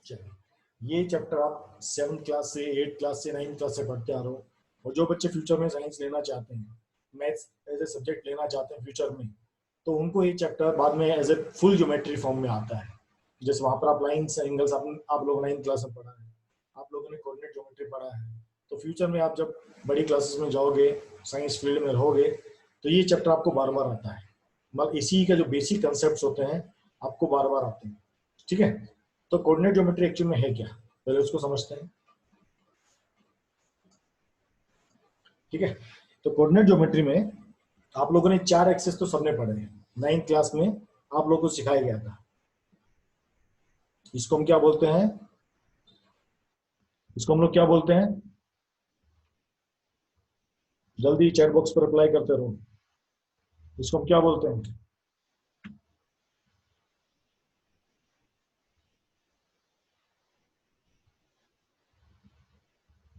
चलिए, ये चैप्टर आप 7th क्लास से 8th क्लास से 9th क्लास से पढ़ते आ रहे हो, और जो बच्चे फ्यूचर में साइंस लेना चाहते हैं, मैथ्स एज ए सब्जेक्ट लेना चाहते हैं फ्यूचर में, तो उनको ये चैप्टर बाद में as a full geometry form में आता है। जैसे वहाँ पर आप लाइन्स एंगल्स आप लोग 9th क्लास में पढ़ा है, आप लोगों ने कोऑर्डिनेट ज्योमेट्री पढ़ा है, तो फ्यूचर में आप जब बड़ी क्लासेस में जाओगे, साइंस फील्ड में रहोगे, तो ये चैप्टर आपको बार बार आता है। मतलब इसी का जो बेसिक कंसेप्ट होते हैं आपको बार बार आते हैं। ठीक है, तो कोऑर्डिनेट ज्योमेट्री एक्चुअल में है क्या, पहले उसको समझते हैं। ठीक है, तो कोऑर्डिनेट ज्योमेट्री में आप लोगों ने 4 एक्सेस तो सबने पढ़े हैं, 9th क्लास में आप लोगों को सिखाया गया था। इसको हम क्या बोलते हैं, इसको हम लोग क्या बोलते हैं, जल्दी चैट बॉक्स पर अप्लाई करते रहो। इसको हम क्या बोलते हैं,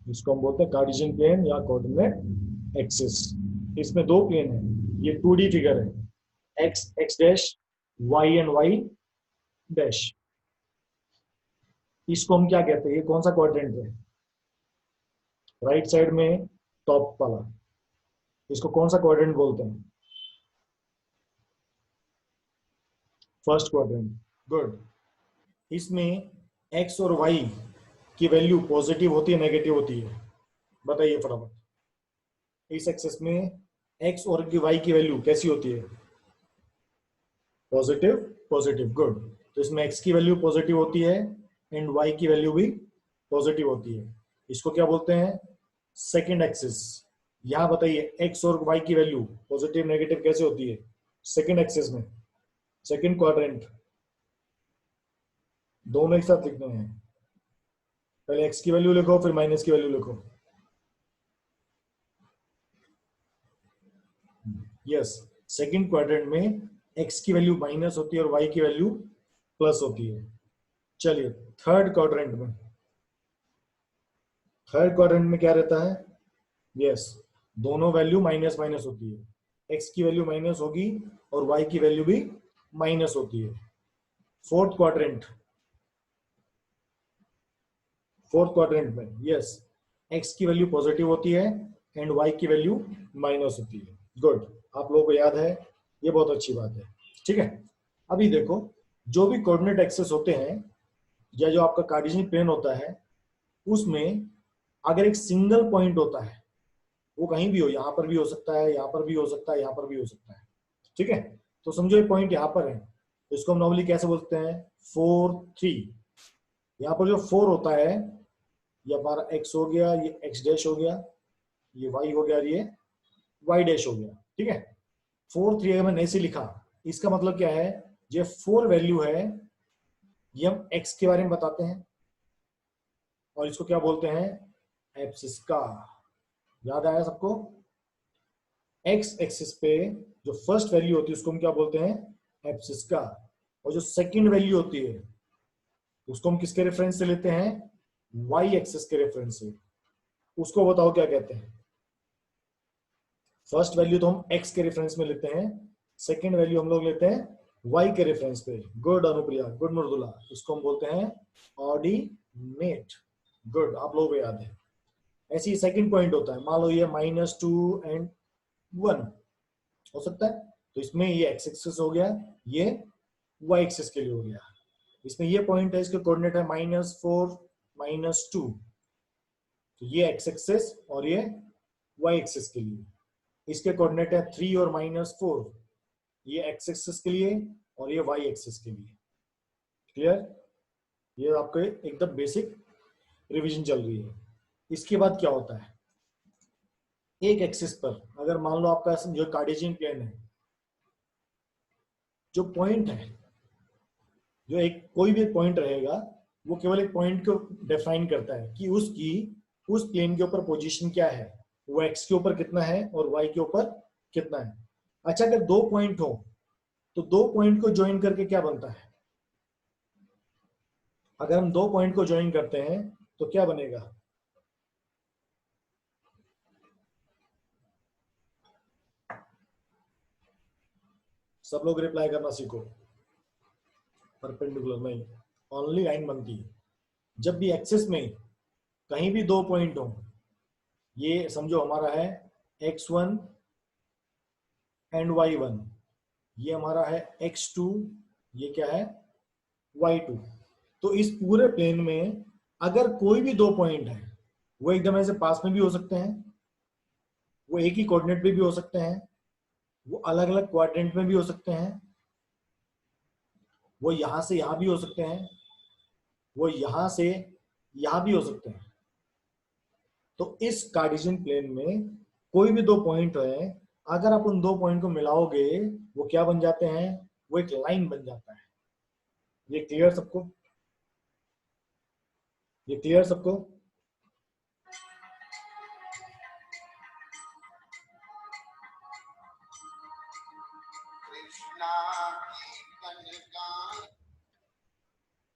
इसको हम बोलते हैं कार्टेशियन प्लेन या कोऑर्डिनेट एक्सिस। इसमें 2 प्लेन है, ये 2D फिगर है, X X dash, Y and Y dash. इसको हम क्या कहते हैं, ये कौन सा क्वाड्रेंट है, राइट साइड में टॉप वाला, इसको कौन सा क्वाड्रेंट बोलते हैं, फर्स्ट क्वाड्रेंट। गुड। इसमें एक्स और वाई की वैल्यू पॉजिटिव होती है नेगेटिव होती है, बताइए फटाफट। इस एक्सेस में एक्स और वाई की वैल्यू कैसी होती है, पॉजिटिव पॉजिटिव। गुड। तो इसमें एक्स की वैल्यू पॉजिटिव होती है एंड वाई की वैल्यू भी पॉजिटिव होती है। इसको क्या बोलते हैं, सेकंड एक्सिस। यहां बताइए एक्स और वाई की वैल्यू पॉजिटिव नेगेटिव कैसे होती है सेकंड एक्सिस में, सेकंड क्वाड्रेंट। दोनों एक साथ लिखने हैं, पहले एक्स की वैल्यू लिखो फिर माइनस की वैल्यू लिखो। यस, सेकंड क्वाड्रेंट में एक्स की वैल्यू माइनस होती है और वाई की वैल्यू प्लस होती है। चलिए, थर्ड क्वाड्रेंट में, थर्ड क्वाड्रेंट में क्या रहता है, यस, दोनों वैल्यू माइनस माइनस होती है, एक्स की वैल्यू माइनस होगी और वाई की वैल्यू भी माइनस होती है। फोर्थ क्वाड्रेंट, फोर्थ क्वाड्रेंट में यस, एक्स की वैल्यू पॉजिटिव होती है एंड वाई की वैल्यू माइनस होती है। गुड, आप लोगों को याद है, ये बहुत अच्छी बात है। ठीक है, अभी देखो, जो भी कोऑर्डिनेट एक्सेस होते हैं या जो आपका कार्टेशियन प्लेन होता है, उसमें अगर एक सिंगल पॉइंट होता है, वो कहीं भी हो, यहां पर भी हो सकता है, यहां पर भी हो सकता है, यहां पर भी हो सकता है। ठीक है, तो समझो ये पॉइंट यहां पर है, तो इसको हम नॉर्मली कैसे बोलते हैं, 4 3। यहाँ पर जो 4 होता है, ये हमारा एक्स हो गया, ये एक्स डैश हो गया, ये वाई हो गया, ये वाई डैश हो गया। ठीक है, 4 3 अगर मैंने ऐसे लिखा, इसका मतलब क्या है, ये 4 वैल्यू है, ये हम एक्स के बारे में बताते हैं, और इसको क्या बोलते हैं, एब्सिस का। याद आया सबको, एक्स एक्सिस पे जो फर्स्ट वैल्यू होती है उसको हम क्या बोलते हैं, एब्सिस का। और जो सेकंड वैल्यू होती है उसको हम किसके रेफरेंस से लेते हैं, वाई एक्सिस के रेफरेंस से। उसको बताओ क्या कहते हैं। फर्स्ट वैल्यू तो हम एक्स के रेफरेंस में लेते हैं, सेकंड वैल्यू हम लोग लेते हैं वाई के रेफरेंस पे। गुड अनुप्रिया, गुड मृदुला, इसको हम बोलते हैं ऑर्डिनेट। गुड, आप लोगों को याद है। ऐसे ही सेकंड पॉइंट होता है, मान लो ये -2 and 1 हो सकता है, तो इसमें ये एक्स एक्सिस हो गया, ये वाई एक्सिस के लिए हो गया। इसमें ये पॉइंट है, इसके कोऑर्डिनेट है -4 -2, तो ये एक्स एक्सिस और ये वाई एक्सिस के लिए। इसके कोऑर्डिनेट है 3 और -4, ये एक्स एक्सिस के लिए और ये वाई एक्सिस के लिए। क्लियर, ये आपके एकदम बेसिक रिवीजन चल रही है। इसके बाद क्या होता है, एक एक्सिस पर अगर मान लो आपका जो कार्टेशियन प्लेन है, जो पॉइंट है, जो एक कोई भी पॉइंट रहेगा, वो केवल एक पॉइंट को डिफाइन करता है कि उसकी उस प्लेन के ऊपर पोजीशन क्या है, वो एक्स के ऊपर कितना है और वाई के ऊपर कितना है। अच्छा, अगर 2 पॉइंट हो तो 2 पॉइंट को ज्वाइन करके क्या बनता है, अगर हम 2 पॉइंट को ज्वाइन करते हैं तो क्या बनेगा, सब लोग रिप्लाई करना सीखो। परपेंडिकुलर नहीं, ओनली लाइन बनती है। जब भी एक्सिस में कहीं भी 2 पॉइंट हो, ये समझो हमारा है x1 एंड y1, ये हमारा है x2, ये क्या है y2। तो इस पूरे प्लेन में अगर कोई भी 2 पॉइंट है, वो एकदम ऐसे पास में भी हो सकते हैं, वो एक ही कोऑर्डिनेट पे भी हो सकते हैं, वो अलग अलग क्वाड्रेंट में भी हो सकते हैं, वो यहां से यहां भी हो सकते हैं, वो यहां से यहां भी हो सकते हैं। तो इस कार्टेशियन प्लेन में कोई भी 2 पॉइंट है, अगर आप उन 2 पॉइंट को मिलाओगे, वो क्या बन जाते हैं, वो एक लाइन बन जाता है। ये क्लियर सबको? ये क्लियर सबको?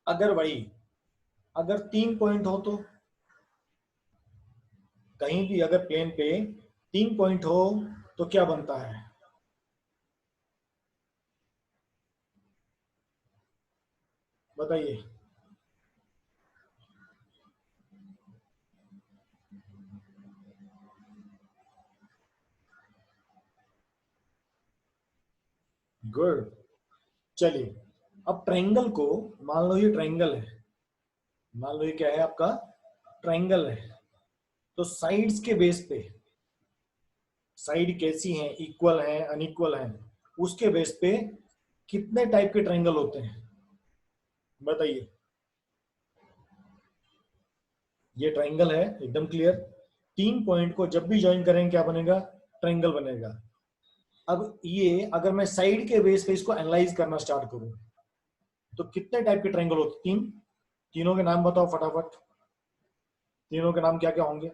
अगर वही अगर 3 पॉइंट हो तो कहीं भी अगर प्लेन पे 3 पॉइंट हो तो क्या बनता है? बताइए। गुड। चलिए, अब ट्रायंगल को, मान लो ये ट्रायंगल है, मान लो ये क्या है आपका ट्रायंगल है, तो साइड्स के बेस पे, साइड कैसी हैं, इक्वल हैं अनइक्वल हैं, उसके बेस पे कितने टाइप के ट्रायंगल होते हैं बताइए। ये ट्रायंगल है एकदम क्लियर, 3 पॉइंट को जब भी ज्वाइन करेंगे क्या बनेगा, ट्रायंगल बनेगा। अब ये अगर मैं साइड के बेस पे इसको एनालाइज करना स्टार्ट करूं, तो कितने टाइप के ट्रायंगल होते? 3। तीनों के नाम बताओ फटाफट, तीनों के नाम क्या क्या होंगे?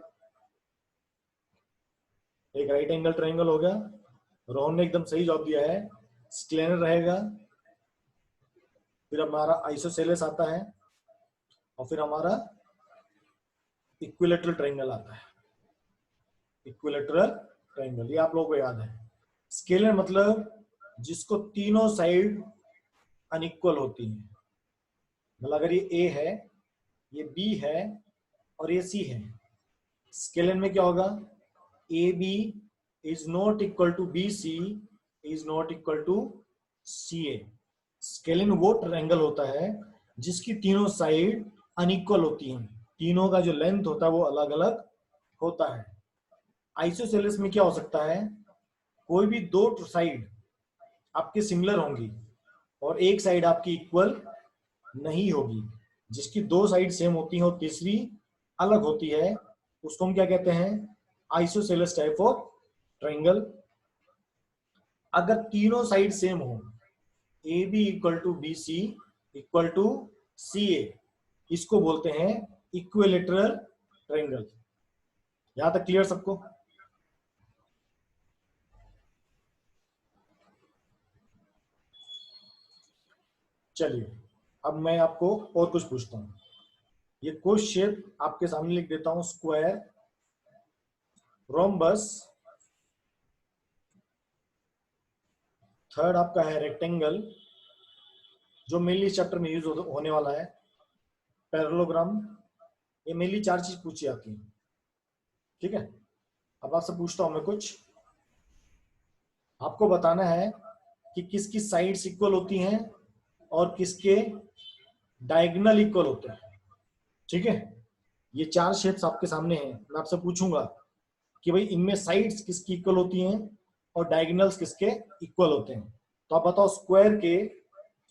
एक राइट एंगल ट्रायंगल हो गया, रोहन ने एकदम सही जवाब दिया है, स्क्लेनर रहेगा, फिर हमारा आइसोसेलेस आता है, और फिर हमारा इक्विलेटरल ट्रायंगल आता है। इक्विलेटरल ट्रायंगल ये आप लोगों को याद है। स्केलर मतलब जिसको तीनों साइड अनइक्वल होती है, मतलब अगर ये ए है, ये बी है और ये सी है, स्केलर में क्या होगा, A B is not equal to B C is not equal to C A. Scalene वो ट्रायंगल होता है जिसकी तीनों साइड अनइक्वल होती हैं, तीनों का जो लेंथ होता है वो अलग अलग होता है। आइसोसेलेस में क्या हो सकता है, कोई भी 2 साइड आपके सिमिलर होंगी और एक साइड आपकी इक्वल नहीं होगी, जिसकी 2 साइड सेम होती हैं और तीसरी अलग होती है, उसको हम क्या कहते हैं, आइसोसेलेस टाइप ऑफ ट्रायंगल। अगर तीनों साइड सेम हो, A B equal to B C equal to C A, इसको बोलते हैं इक्विलेटरल ट्रायंगल। यहां तक क्लियर सबको? चलिए, अब मैं आपको और कुछ पूछता हूं। ये कोश शेप आपके सामने लिख देता हूं, स्क्वायर, रोम्बस, थर्ड आपका है रेक्टेंगल, जो मेनली चैप्टर में यूज होने वाला है, पैरेललोग्राम। ये मेनली 4 चीज पूछी जाती है, ठीक है। अब आपसे पूछता हूं मैं कुछ, आपको बताना है कि किसकी साइड्स इक्वल होती हैं और किसके डायगोनल इक्वल होते हैं, ठीक है। ये 4 शेप्स आपके सामने हैं, मैं आपसे पूछूंगा कि भाई इनमें साइड्स किसकी इक्वल होती हैं और डायगोनल्स किसके इक्वल होते हैं। तो आप बताओ, स्क्वायर के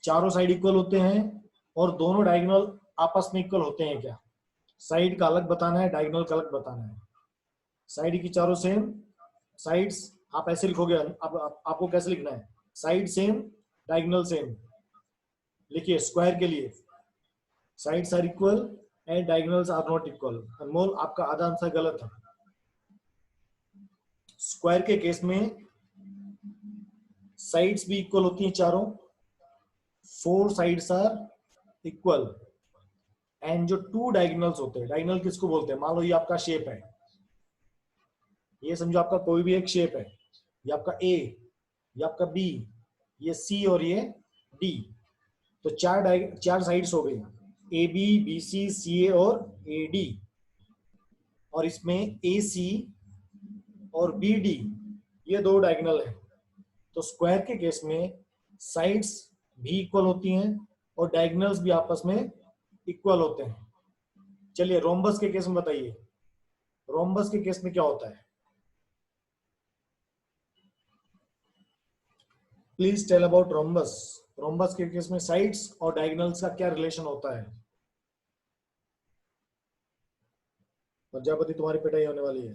चारों साइड इक्वल होते हैं और दोनों डायगोनल आपस में इक्वल होते हैं क्या? साइड का अलग बताना है, डायगोनल का अलग बताना है। साइड की चारों सेम, साइड्स आप ऐसे लिखोगे, आपको कैसे लिखना है, साइड सेम डायगोनल सेम। लिखिए स्क्वायर के लिए, sides are equal and diagonals are not equal. Anmol, आपका आधा आंसर गलत है। स्क्वायर के केस में साइड्स भी इक्वल होती हैं चारों, 4 साइड्स आर इक्वल, एंड जो 2 डायगोनल्स होते हैं, डायगोनल किसको बोलते हैं, मान लो ये आपका शेप है, ये समझो आपका कोई भी एक शेप है, ये आपका ए, ये आपका बी, ये सी और ये डी, तो 4 साइड्स हो गई। ए बी, बी सी, सी ए और ए डी, और इसमें ए सी और बी डी, ये दो डायगोनल है। तो स्क्वायर के केस में साइड्स भी इक्वल होती हैं और डायगोनल्स भी आपस में इक्वल होते हैं। चलिए रोम्बस के केस में बताइए, रोम्बस के केस में क्या होता है? Please tell about rhombus. Rhombus के केस में साइड्स और डायगोनल्स का क्या रिलेशन होता है? प्रजापति तुम्हारी पिटाई होने वाली है।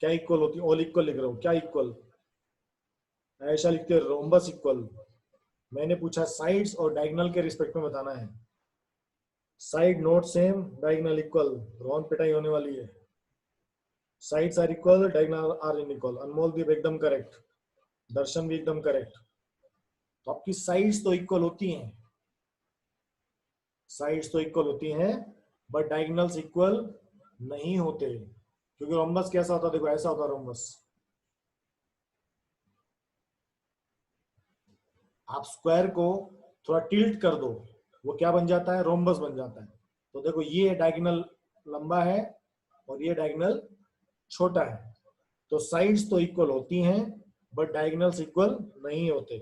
क्या इक्वल होती है? ऑल इक्वल लिख रहा हूं, क्या इक्वल? ऐसा लिखते हैं रोम्बस इक्वल। मैंने पूछा साइड्स और डायगोनल के रिस्पेक्ट में बताना है। Side not same, diagonal equal, Rohan पिटाई होने वाली है। Sides are equal, diagonal are unequal. Anmol Deep एकदम करेक्ट, दर्शन भी एकदम करेक्ट। तो आपकी साइड्स तो इक्वल होती हैं, साइड्स तो इक्वल होती हैं, बट डायगोनल्स इक्वल नहीं होते, क्योंकि रोम्बस कैसा होता है? देखो ऐसा होता है रोम्बस। आप स्क्वायर को थोड़ा टिल्ट कर दो, वो क्या बन जाता है? रोम्बस बन जाता है। तो देखो ये डायगोनल लंबा है और ये डायगोनल छोटा है, तो साइड्स तो इक्वल होती हैं बट डायगोनल्स इक्वल नहीं होते।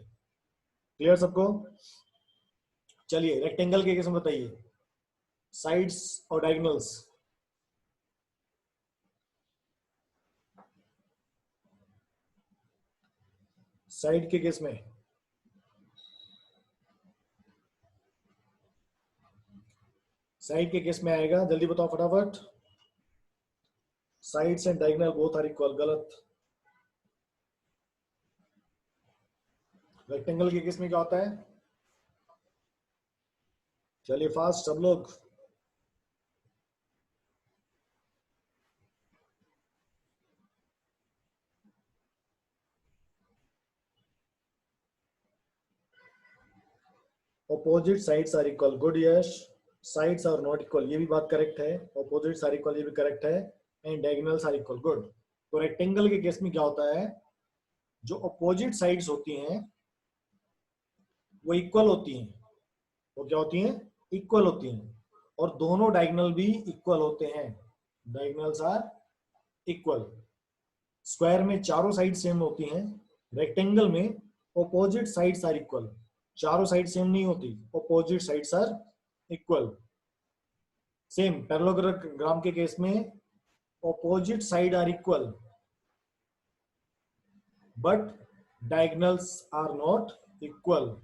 क्लियर सबको? चलिए रेक्टेंगल के केस में बताइए साइड्स और डायगोनल्स। साइड के केस में साइड के केस में आएगा, जल्दी बताओ फटाफट। Sides and diagonal both are equal, गलत। रेक्टेंगल के केस में क्या होता है? चलिए फास्ट सब लोग। Opposite sides are equal, good Yash. Sides are not equal, ये भी बात करेक्ट है। ऑपोजिट आर इक्वल, ये भी करेक्ट है। And diagonals are equal, good. तो रेक्टेंगल के केस में क्या होता है? जो ऑपोजिट साइड्स होती हैं वो इक्वल होती हैं। वो क्या होती हैं? इक्वल होती हैं। और दोनों डायगोनल भी इक्वल होते हैं, डायगोनल्स आर इक्वल। स्क्वायर में चारों साइड सेम होती हैं, रेक्टेंगल में ऑपोजिट साइड्स आर इक्वल। चारों साइड सेम नहीं होती, opposite sides are equal. Same parallelogram के केस में opposite side are equal but diagonals are not equal.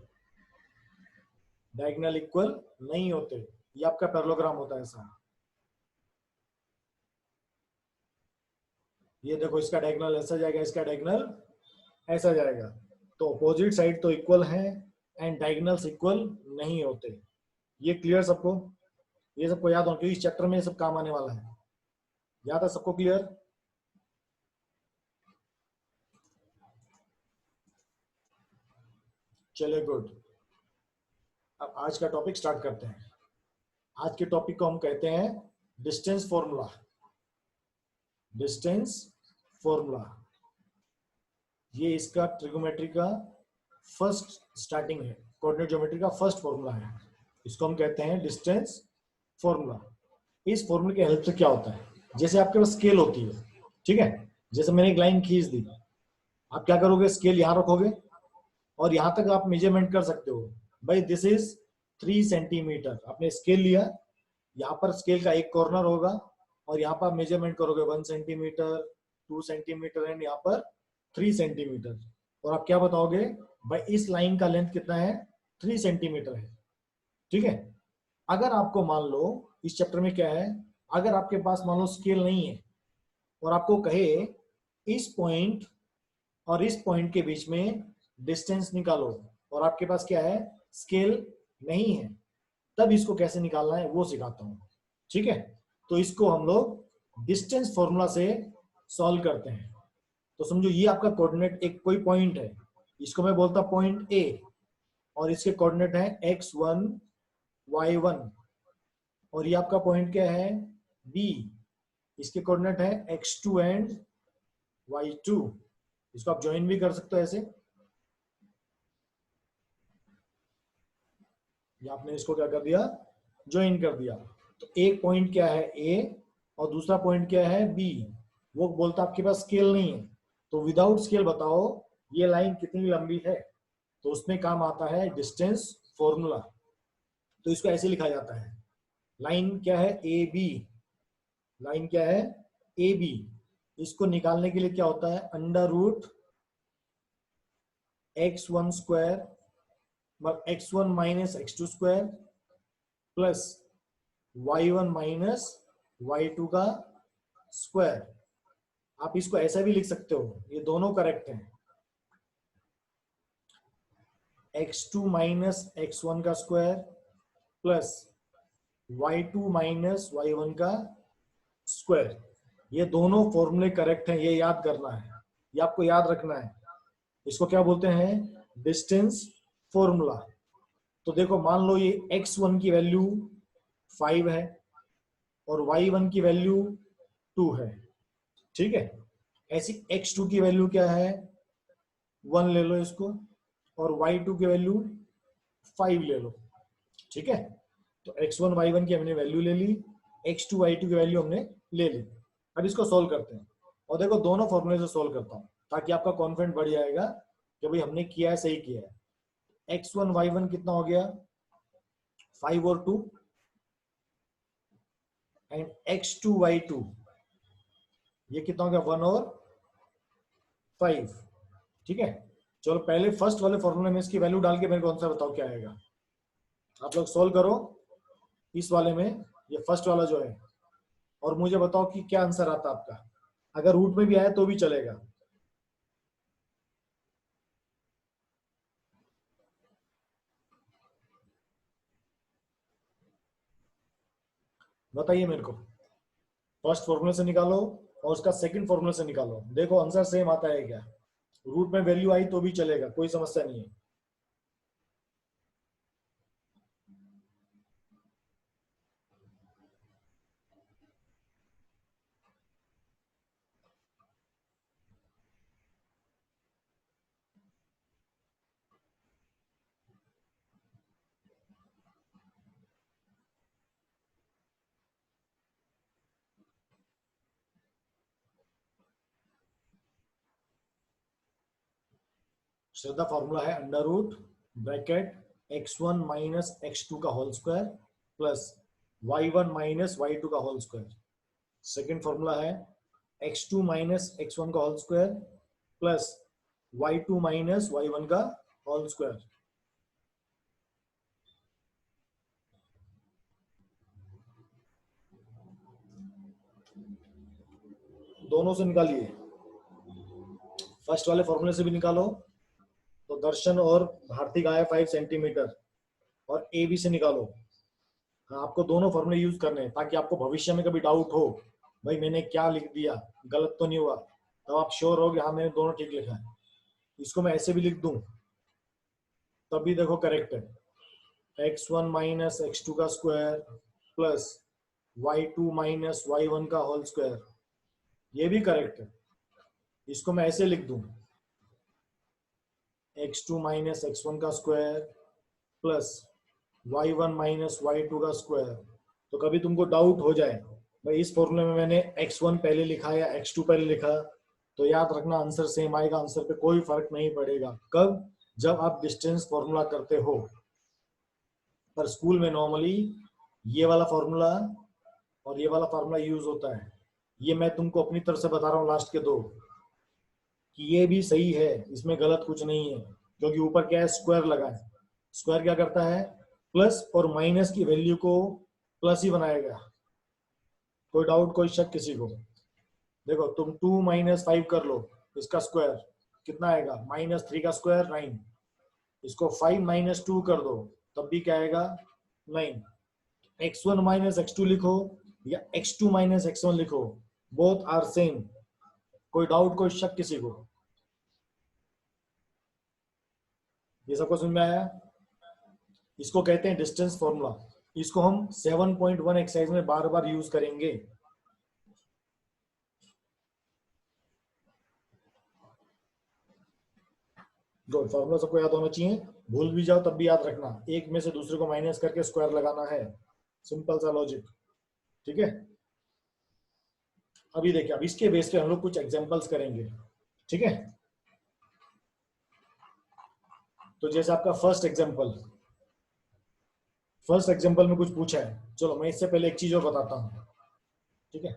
Diagonal equal नहीं होते, ये आपका पैरेललोग्राम होता है ऐसा। ये देखो इसका डायगोनल ऐसा जाएगा, इसका डायगोनल ऐसा जाएगा। तो अपोजिट साइड तो इक्वल है एंड डायगोनल्स इक्वल नहीं होते। ये क्लियर सबको? ये सबको याद हो, क्योंकि इस चैप्टर में ये सब काम आने वाला है। याद है सबको? क्लियर? चलिए गुड। अब आज का टॉपिक स्टार्ट करते हैं। आज के टॉपिक को हम कहते हैं डिस्टेंस फॉर्मूला। डिस्टेंस फॉर्मूला, ये इसका ट्रिगोमेट्री का फर्स्ट स्टार्टिंग है, कोऑर्डिनेट ज्योमेट्री का फर्स्ट फॉर्मूला है। इसको हम कहते हैं डिस्टेंस फॉर्मूला। इस फॉर्मूले के हेल्प से क्या होता है? जैसे आपके पास स्केल होती है, ठीक है, जैसे मैंने एक लाइन खींच दी, आप क्या करोगे? स्केल यहां रखोगे और यहां तक आप मेजरमेंट कर सकते हो। भाई दिस इज 3 सेंटीमीटर, आपने स्केल लिया, यहाँ पर स्केल का एक कॉर्नर होगा और यहाँ पर मेजरमेंट करोगे 1 सेंटीमीटर, 2 सेंटीमीटर एंड यहाँ पर 3 सेंटीमीटर। और आप क्या बताओगे? भाई इस लाइन का लेंथ कितना है? 3 सेंटीमीटर है। ठीक है। अगर आपको मान लो इस चैप्टर में क्या है, अगर आपके पास मान लो स्केल नहीं है और आपको कहे इस पॉइंट और इस पॉइंट के बीच में डिस्टेंस निकालो, और आपके पास क्या है? स्केल नहीं है, तब इसको कैसे निकालना है वो सिखाता हूं। ठीक है, तो इसको हम लोग डिस्टेंस फॉर्मूला से सॉल्व करते हैं। तो समझो ये आपका कोऑर्डिनेट, एक कोई पॉइंट है, इसको मैं बोलता पॉइंट ए, और इसके कोऑर्डिनेट है x1 y1, और ये आपका पॉइंट क्या है? बी, इसके कोऑर्डिनेट है x2 एंड y2। इसको आप ज्वाइन भी कर सकते हो ऐसे, या आपने इसको क्या कर दिया? ज्वाइन कर दिया। तो एक पॉइंट क्या है ए और दूसरा पॉइंट क्या है बी। वो बोलता आपके पास स्केल नहीं है, तो विदाउट स्केल बताओ ये लाइन कितनी लंबी है। तो उसमें काम आता है डिस्टेंस फॉर्मूला। तो इसको ऐसे लिखा जाता है, लाइन क्या है ए बी, लाइन क्या है ए बी। इसको निकालने के लिए क्या होता है, under root x1 square x1 minus x2 square plus y1 minus y2 का स्क्वायर। आप इसको ऐसा भी लिख सकते हो, ये दोनों करेक्ट हैं। x2 माइनस x1 का square plus y2 minus y1 का स्क्वायर, ये दोनों फॉर्मूले करेक्ट हैं, ये याद करना है, ये आपको याद रखना है। इसको क्या बोलते हैं, डिस्टेंस फॉर्मूला। तो देखो मान लो ये x1 की वैल्यू 5 है और y1 की वैल्यू 2 है, ठीक है। ऐसी x2 की वैल्यू क्या है 1 ले लो इसको, और y2 की वैल्यू 5 ले लो, ठीक है। तो x1 y1 की हमने वैल्यू ले ली, x2 y2 की वैल्यू हमने ले ली। अब इसको सोल्व करते हैं, और देखो दोनों फॉर्मूले से सोल्व करता हूँ ताकि आपका कॉन्फिडेंस बढ़ जाएगा कि भाई हमने किया है, सही किया है। x1 y1 कितना हो गया 5 और 2, एंड x2 y2 ये कितना हो गया 1 और 5, ठीक है। चलो पहले फर्स्ट वाले फॉर्मूले में इसकी वैल्यू डाल के मेरे को आंसर बताओ क्या आएगा। आप लोग सोल्व करो इस वाले में, ये फर्स्ट वाला जो है, और मुझे बताओ कि क्या आंसर आता आपका। अगर रूट में भी आया तो भी चलेगा। बताइए मेरे को, फर्स्ट फॉर्मूले से निकालो और उसका सेकंड फॉर्मूले से निकालो, देखो आंसर सेम आता है क्या। रूट में वैल्यू आई तो भी चलेगा, कोई समस्या नहीं है। श्रद्धा फॉर्मूला है under root bracket x1 minus x2 का whole square plus y1 minus y2 का होल स्क्वायर। सेकेंड फॉर्मूला है x2 माइनस x1 का whole square plus y2 minus y1 का होल स्क्वायर। दोनों से निकालिए, फर्स्ट वाले फॉर्मूले से भी निकालो। तो दर्शन और भारती का है 5 सेंटीमीटर, और ए बी से निकालो। हाँ, आपको दोनों फॉर्मूले यूज करने हैं ताकि आपको भविष्य में कभी डाउट हो भाई मैंने क्या लिख दिया, गलत तो नहीं हुआ, तब आप श्योर हो कि हाँ मैंने दोनों ठीक लिखा है। इसको मैं ऐसे भी लिख दूं तब भी देखो करेक्ट है। x1 माइनस x2 का square plus y2 minus y1 का होल स्क्वायर, ये भी करेक्ट है। इसको मैं ऐसे लिख दूं x2 माइनस x1 का square plus y1 minus y2 का स्क्वायर। तो कभी तुमको डाउट हो जाए भाई इस फॉर्मूले में मैंने x1 पहले लिखा या x2 पहले लिखा, तो याद रखना आंसर सेम आएगा, आंसर पे कोई फर्क नहीं पड़ेगा। कब, जब आप डिस्टेंस फॉर्मूला करते हो। पर स्कूल में नॉर्मली ये वाला फॉर्मूला और ये वाला फार्मूला यूज होता है। ये मैं तुमको अपनी तरफ से बता रहा हूँ लास्ट के दो, कि ये भी सही है, इसमें गलत कुछ नहीं है, क्योंकि ऊपर क्या है स्क्वायर लगा है। स्क्वायर क्या करता है, प्लस और माइनस की वैल्यू को प्लस ही बनाएगा। कोई डाउट कोई शक किसी को। देखो तुम 2 माइनस 5 कर लो, इसका स्क्वायर कितना आएगा -3 का स्क्वायर 9। इसको 5 माइनस 2 कर दो तब भी क्या आएगा 9। x1 माइनस x2 लिखो या x2 माइनस x1 लिखो, बोथ आर सेम। कोई डाउट कोई शक किसी को। ये सबको समझ में आया। इसको कहते हैं डिस्टेंस फॉर्मूला। इसको हम 7.1 एक्सरसाइज में बार बार यूज करेंगे। गुड, फॉर्मूला सबको याद होना चाहिए, भूल भी जाओ तब भी याद रखना, एक में से दूसरे को माइनस करके स्क्वायर लगाना है। सिंपल सा लॉजिक, ठीक है। अभी देखिए, अब इसके बेस पे हम लोग कुछ एग्जांपल्स करेंगे, ठीक है। तो जैसे आपका फर्स्ट एग्जांपल में कुछ पूछा है, चलो मैं इससे पहले एक चीज और बताता हूँ, ठीक है।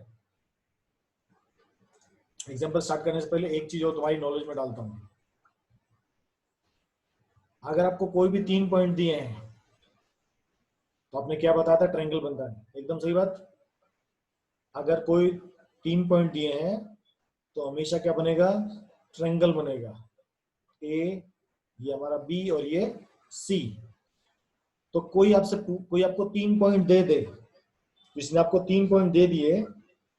एग्जांपल स्टार्ट करने से पहले एक चीज और तुम्हारी नॉलेज में डालता हूँ। अगर आपको कोई भी 3 पॉइंट दिए हैं तो आपने क्या बताया था, ट्रायंगल बनता है, एकदम सही बात। अगर कोई 3 पॉइंट दिए हैं तो हमेशा क्या बनेगा, ट्रायंगल बनेगा। ए, ये हमारा बी और ये सी। तो कोई आपको 3 पॉइंट दे दे, जिसने आपको 3 पॉइंट दे दिए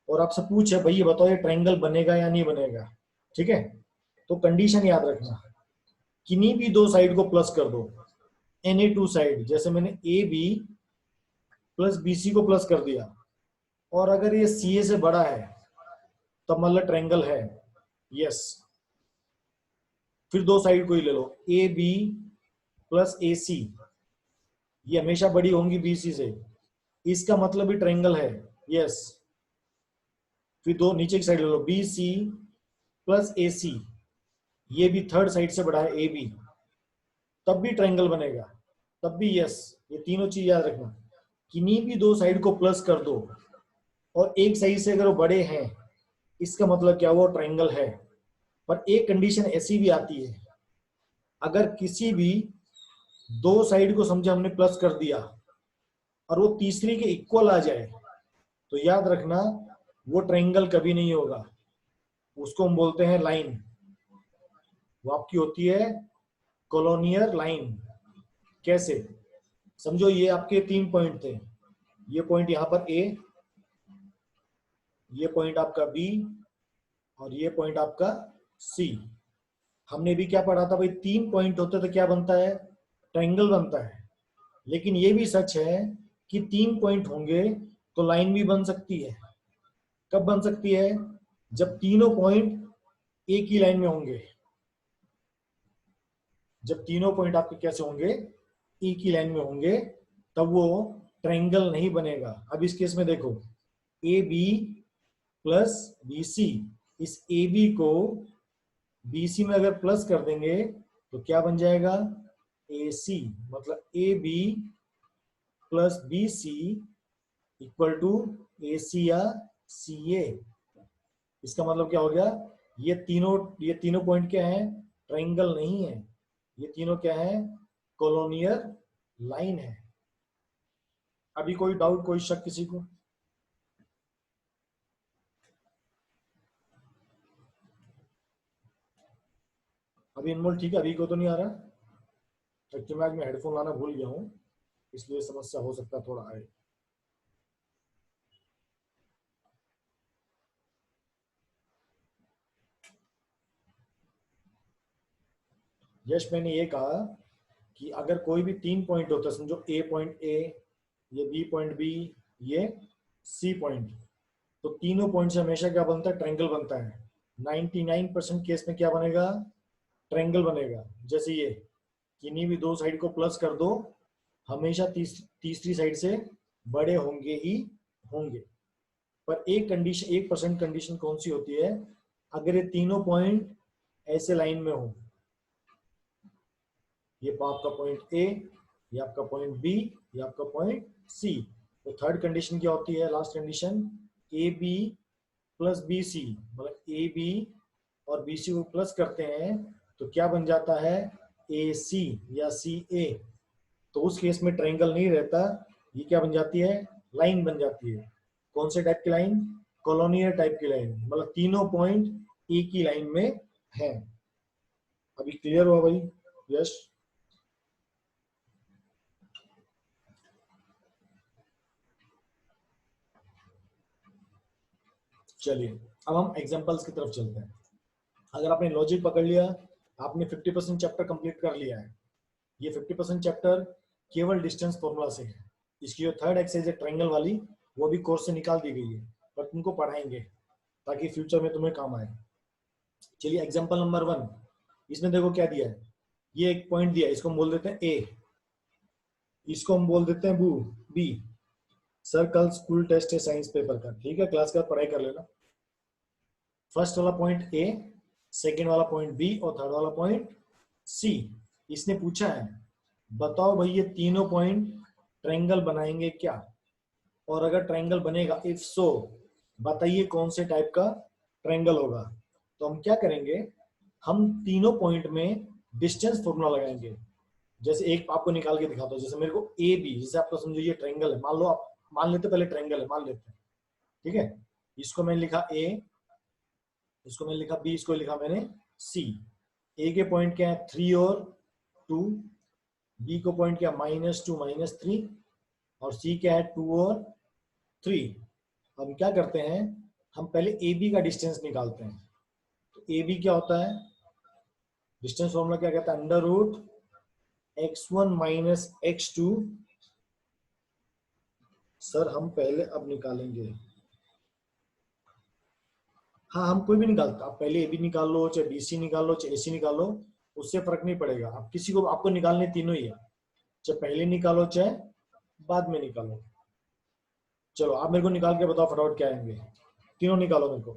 और आपसे पूछे भाई ये बताओ ये ट्रायंगल बनेगा या नहीं बनेगा, ठीक है। तो कंडीशन याद रखना, किन्हीं भी दो साइड को प्लस कर दो, एनी टू साइड। जैसे मैंने A B plus B C को प्लस कर दिया, और अगर ये सी ए से बड़ा है तब मतलब ट्रायंगल है, यस। फिर दो साइड को ही ले लो, ए बी प्लस ए सी, ये हमेशा बड़ी होंगी बी सी से, इसका मतलब भी ट्रायंगल है, यस। फिर दो नीचे की साइड ले लो, बी सी प्लस ए सी, ये भी थर्ड साइड से बड़ा है ए बी, तब भी ट्रायंगल बनेगा, तब भी यस। ये तीनों चीज याद रखना, किन्हीं भी दो साइड को प्लस कर दो और एक साइड से अगर वो बड़े हैं, इसका मतलब क्या, वो ट्रायंगल है। पर एक कंडीशन ऐसी भी आती है, अगर किसी भी दो साइड को समझे हमने प्लस कर दिया और वो तीसरी के इक्वल आ जाए, तो याद रखना वो ट्रायंगल कभी नहीं होगा, उसको हम बोलते हैं लाइन। वो आपकी होती है कॉलोनियर लाइन। कैसे, समझो ये आपके 3 पॉइंट थे, ये पॉइंट यहाँ पर ए, ये पॉइंट आपका बी और ये पॉइंट आपका सी। हमने भी क्या पढ़ा था भाई, 3 पॉइंट होते तो क्या बनता है, ट्रायंगल बनता है। लेकिन ये भी सच है कि 3 पॉइंट होंगे तो लाइन भी बन सकती है। कब बन सकती है, जब तीनों पॉइंट एक ही लाइन में होंगे। जब तीनों पॉइंट आपके कैसे होंगे, एक ही लाइन में होंगे, तब वो ट्रायंगल नहीं बनेगा। अब इस केस में देखो, A B plus B C, इस ए बी को बी सी में अगर प्लस कर देंगे तो क्या बन जाएगा, ए सी। मतलब A B plus B C equal to A C या सी ए। इसका मतलब क्या हो गया, ये तीनों पॉइंट क्या है, ट्रायंगल नहीं है, ये तीनों क्या है, कॉलोनियर लाइन है। अभी कोई डाउट, कोई शक किसी को? अभी अनमोल ठीक है, अभी को तो नहीं आ रहा। एक्चुअली आज मैं हेडफोन लाना भूल गया हूँ, इसलिए समस्या हो सकता है थोड़ा आए। यश, मैंने ये कहा कि अगर कोई भी 3 पॉइंट होता है, समझो ए पॉइंट ए, ये बी पॉइंट बी, ये सी पॉइंट, तो तीनों पॉइंट से हमेशा क्या बनता है, ट्रायंगल बनता है। 99% केस में क्या बनेगा, ट्रायंगल बनेगा। जैसे ये किन्हीं भी दो साइड को प्लस कर दो, हमेशा तीसरी साइड से बड़े होंगे ही होंगे। पर एक कंडीशन, 1% कंडीशन कौन सी होती है, अगर ये तीनों पॉइंट ऐसे लाइन में हो, ये आपका पॉइंट ए, ये आपका पॉइंट बी, ये आपका पॉइंट सी, तो थर्ड कंडीशन क्या होती है, last condition, A B plus B C. मतलब ए बी और बी सी को प्लस करते हैं तो क्या बन जाता है, ए सी या सी ए। तो उस केस में ट्रायंगल नहीं रहता, ये क्या बन जाती है, लाइन बन जाती है। कौन से टाइप की लाइन, कॉलोनियल टाइप की लाइन। मतलब तीनों पॉइंट एक ही लाइन में है। अभी क्लियर हुआ भाई? यश, चलिए अब हम एग्जांपल्स की तरफ चलते हैं। अगर आपने लॉजिक पकड़ लिया, आपने 50% चैप्टर कंप्लीट कर लिया है। ये 50% चैप्टर केवल डिस्टेंस फॉर्मूला से है। इसकी जो थर्ड एक्सरसाइज है ट्रायंगल वाली, वो भी कोर्स से निकाल दी गई है, पर तुमको पढ़ाएंगे ताकि फ्यूचर में तुम्हें काम आए। चलिए एग्जांपल नंबर 1, इसमें देखो क्या दिया है, ये एक पॉइंट दिया है, इसको हम बोल देते हैं ए, इसको हम बोल देते हैं बी, सर कल स्कूल टेस्ट है साइंस पेपर का, ठीक है क्लास के बाद पढ़ाई कर लेना। फर्स्ट वाला पॉइंट ए, सेकेंड वाला पॉइंट बी और थर्ड वाला पॉइंट सी। इसने पूछा है बताओ भाई ये तीनों पॉइंट ट्रायंगल बनाएंगे क्या, और अगर ट्रायंगल बनेगा इफ सो बताइए कौन से टाइप का ट्रायंगल होगा। तो हम क्या करेंगे, हम तीनों पॉइंट में डिस्टेंस फॉर्मूला लगाएंगे। जैसे एक आपको निकाल के दिखाता हूँ, जैसे मेरे को ए बी, जैसे आपको समझो ये ट्रायंगल है, मान लो आप मान लेते पहले ट्रायंगल है मान लेते हैं, ठीक है। इसको मैंने लिखा ए, इसको मैंने लिखा बी, इसको लिखा मैंने सी। ए के पॉइंट क्या है 3 और 2, बी को पॉइंट क्या -2 -3, और सी क्या है 2 और 3। हम क्या करते हैं, हम पहले ए बी का डिस्टेंस निकालते हैं। तो ए बी क्या होता है, डिस्टेंस फॉर्मूला क्या कहता है, √x1 - x2। सर हम पहले अब निकालेंगे, हाँ हम कोई भी निकालता, आप पहले ए बी निकाल लो, चाहे बी सी निकाल लो, चाहे ए सी निकाल लो, उससे फर्क नहीं पड़ेगा। आप किसी को, आपको निकालने तीनों ही है, चाहे पहले निकालो चाहे बाद में निकालो। चलो आप मेरे को निकाल के बताओ फटाफट क्या आएंगे, तीनों निकालो मेरे को।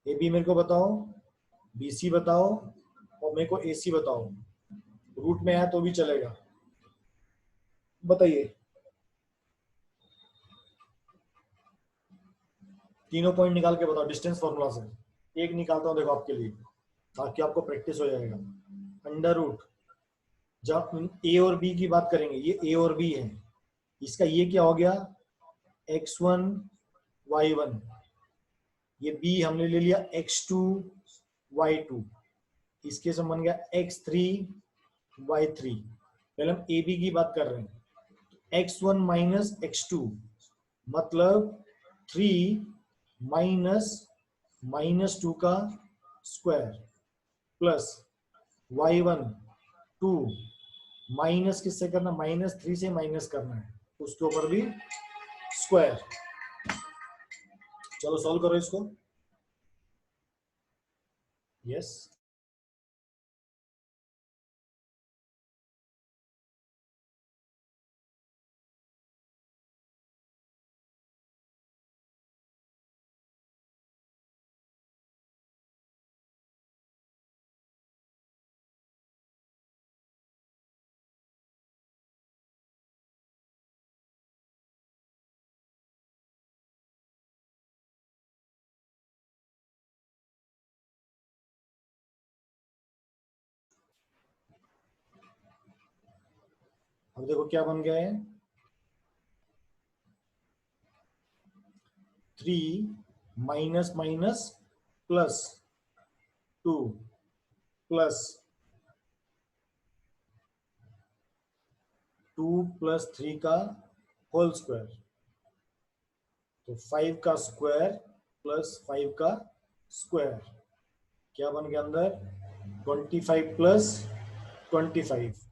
ए बी मेरे को बताओ, बी सी बताओ, और मेरे को ए सी बताओ। रूट में है तो भी चलेगा, बताइए। तीनों पॉइंट निकाल के बताओ डिस्टेंस फॉर्मूला से। एक निकालता हूँ देखो आपके लिए, ताकि आपको प्रैक्टिस हो जाएगा। √ जब ए और बी की बात करेंगे, ये ए और बी है, इसका ये क्या हो गया x1 y1, ये बी हमने ले लिया x2 y2, इसके से बन गया x3 y3। पहले हम ए बी की बात कर रहे हैं, x1 - x2 मतलब 3 -2 का स्क्वायर प्लस y1 2 माइनस किससे करना, -3 से माइनस करना है, उसके ऊपर भी स्क्वायर। चलो सॉल्व करो इसको। यस अब देखो क्या बन गया है, 3 माइनस माइनस प्लस 2 प्लस 2 + 3 का होल स्क्वायर, तो 5 का स्क्वायर प्लस 5 का स्क्वायर क्या बन गया अंदर, 25 + 25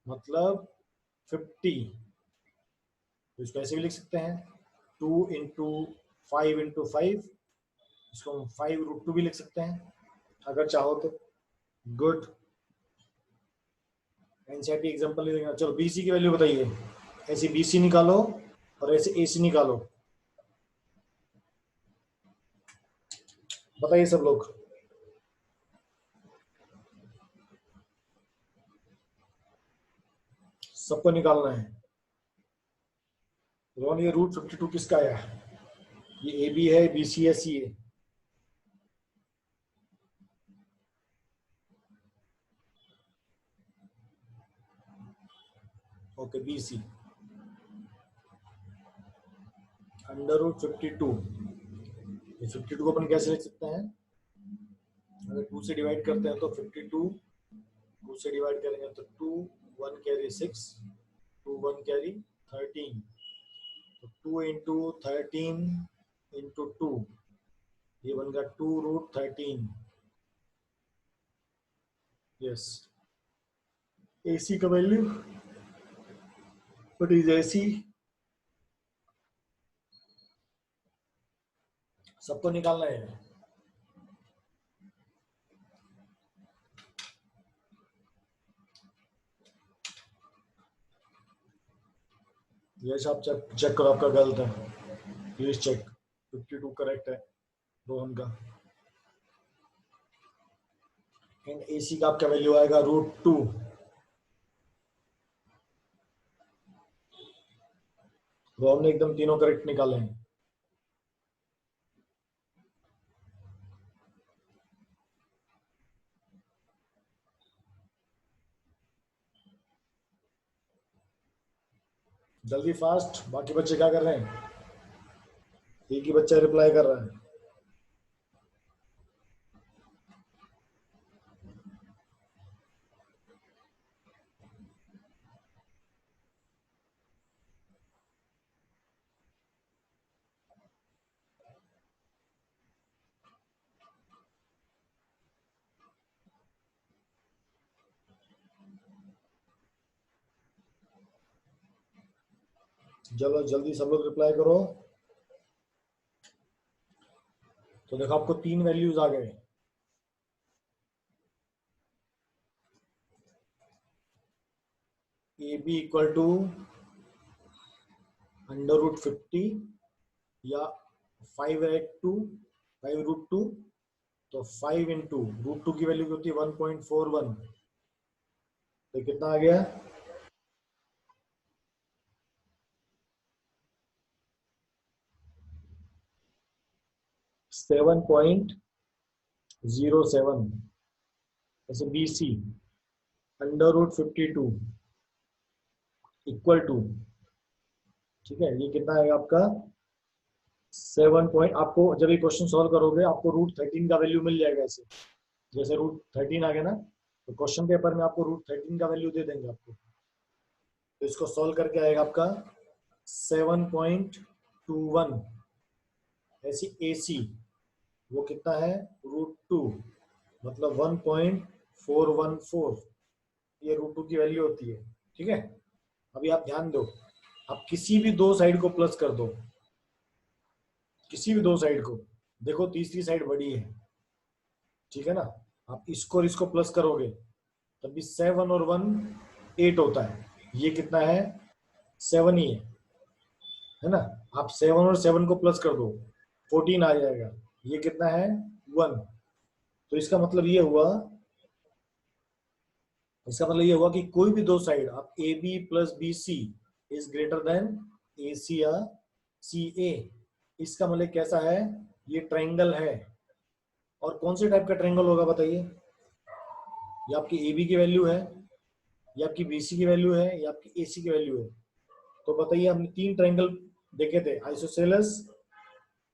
मतलब 50। तो इसको ऐसे भी लिख सकते हैं 2 × 5 × 5, इसको हम 5√2 भी लिख सकते हैं अगर चाहो तो। गुड, एनसीईआरटी एग्जांपल नहीं देना। चलो बीसी की वैल्यू बताइए, ऐसे बीसी निकालो और ऐसे एसी निकालो, बताइए सब लोग। सबको निकालना है। रोहन ये √52 किसका आया, ये ए बी है, बी सी है, सी है। Okay B C, √52। 52 को अपन कैसे लिख सकते हैं, अगर 2 से डिवाइड करते हैं तो 52, 2 से डिवाइड करेंगे तो 2, 1 कैरी 6, 2 1 कैरी 13, तो 2 × 13 × 2, ये बन गया 2√13। यस, AC का वैल्यू व्हाट इज AC, सबको निकालना है। यश आप चेक चेक करो, आपका गलत है, प्लीज चेक। 52 करेक्ट है रोहन का। एंड AC का आपका वैल्यू आएगा √2। रोहन ने एकदम तीनों करेक्ट निकाले हैं। जल्दी फास्ट, बाकी बच्चे क्या कर रहे हैं? एक ही बच्चा रिप्लाई कर रहा है। चलो जल्दी सब लोग रिप्लाई करो। तो देखो आपको 3 वैल्यूज आ गए। AB इक्वल टू √50 या 5√2, तो 5 इंटू √2 की वैल्यू होती है 1.41, तो कितना आ गया? 7.07। जैसे BC √52 इक्वल टू, ठीक है, ये कितना आएगा आपका 7 पॉइंट। आपको जब ये क्वेश्चन सॉल्व करोगे आपको √13 का वैल्यू मिल जाएगा। ऐसे जैसे √13 आ गया ना, तो क्वेश्चन पेपर में आपको √13 का वैल्यू दे देंगे आपको। तो इसको सॉल्व करके आएगा आपका 7.21। ऐसी AC वो कितना है √2, मतलब 1.414, ये √2 की वैल्यू होती है। ठीक है, अभी आप ध्यान दो, आप किसी भी दो साइड को प्लस कर दो, किसी भी दो साइड को। देखो तीसरी साइड बड़ी है, ठीक है ना, आप इसको और इसको प्लस करोगे तब भी 7 और 1 8 होता है। ये कितना है 7 ही है ना। आप 7 और 7 को प्लस कर दो 14 आ जाएगा। ये कितना है 1। तो इसका मतलब ये हुआ कि कोई भी दो साइड, आप AB plus BC is greater than AC या CA। इसका मतलब कैसा है, ये ट्रायंगल है। और कौन से टाइप का ट्रायंगल होगा बताइए? ये आपकी AB की वैल्यू है, ये आपकी BC की वैल्यू है, ये आपकी AC की वैल्यू है। तो बताइए, हमने 3 ट्रायंगल देखे थे, आइसोसेलेस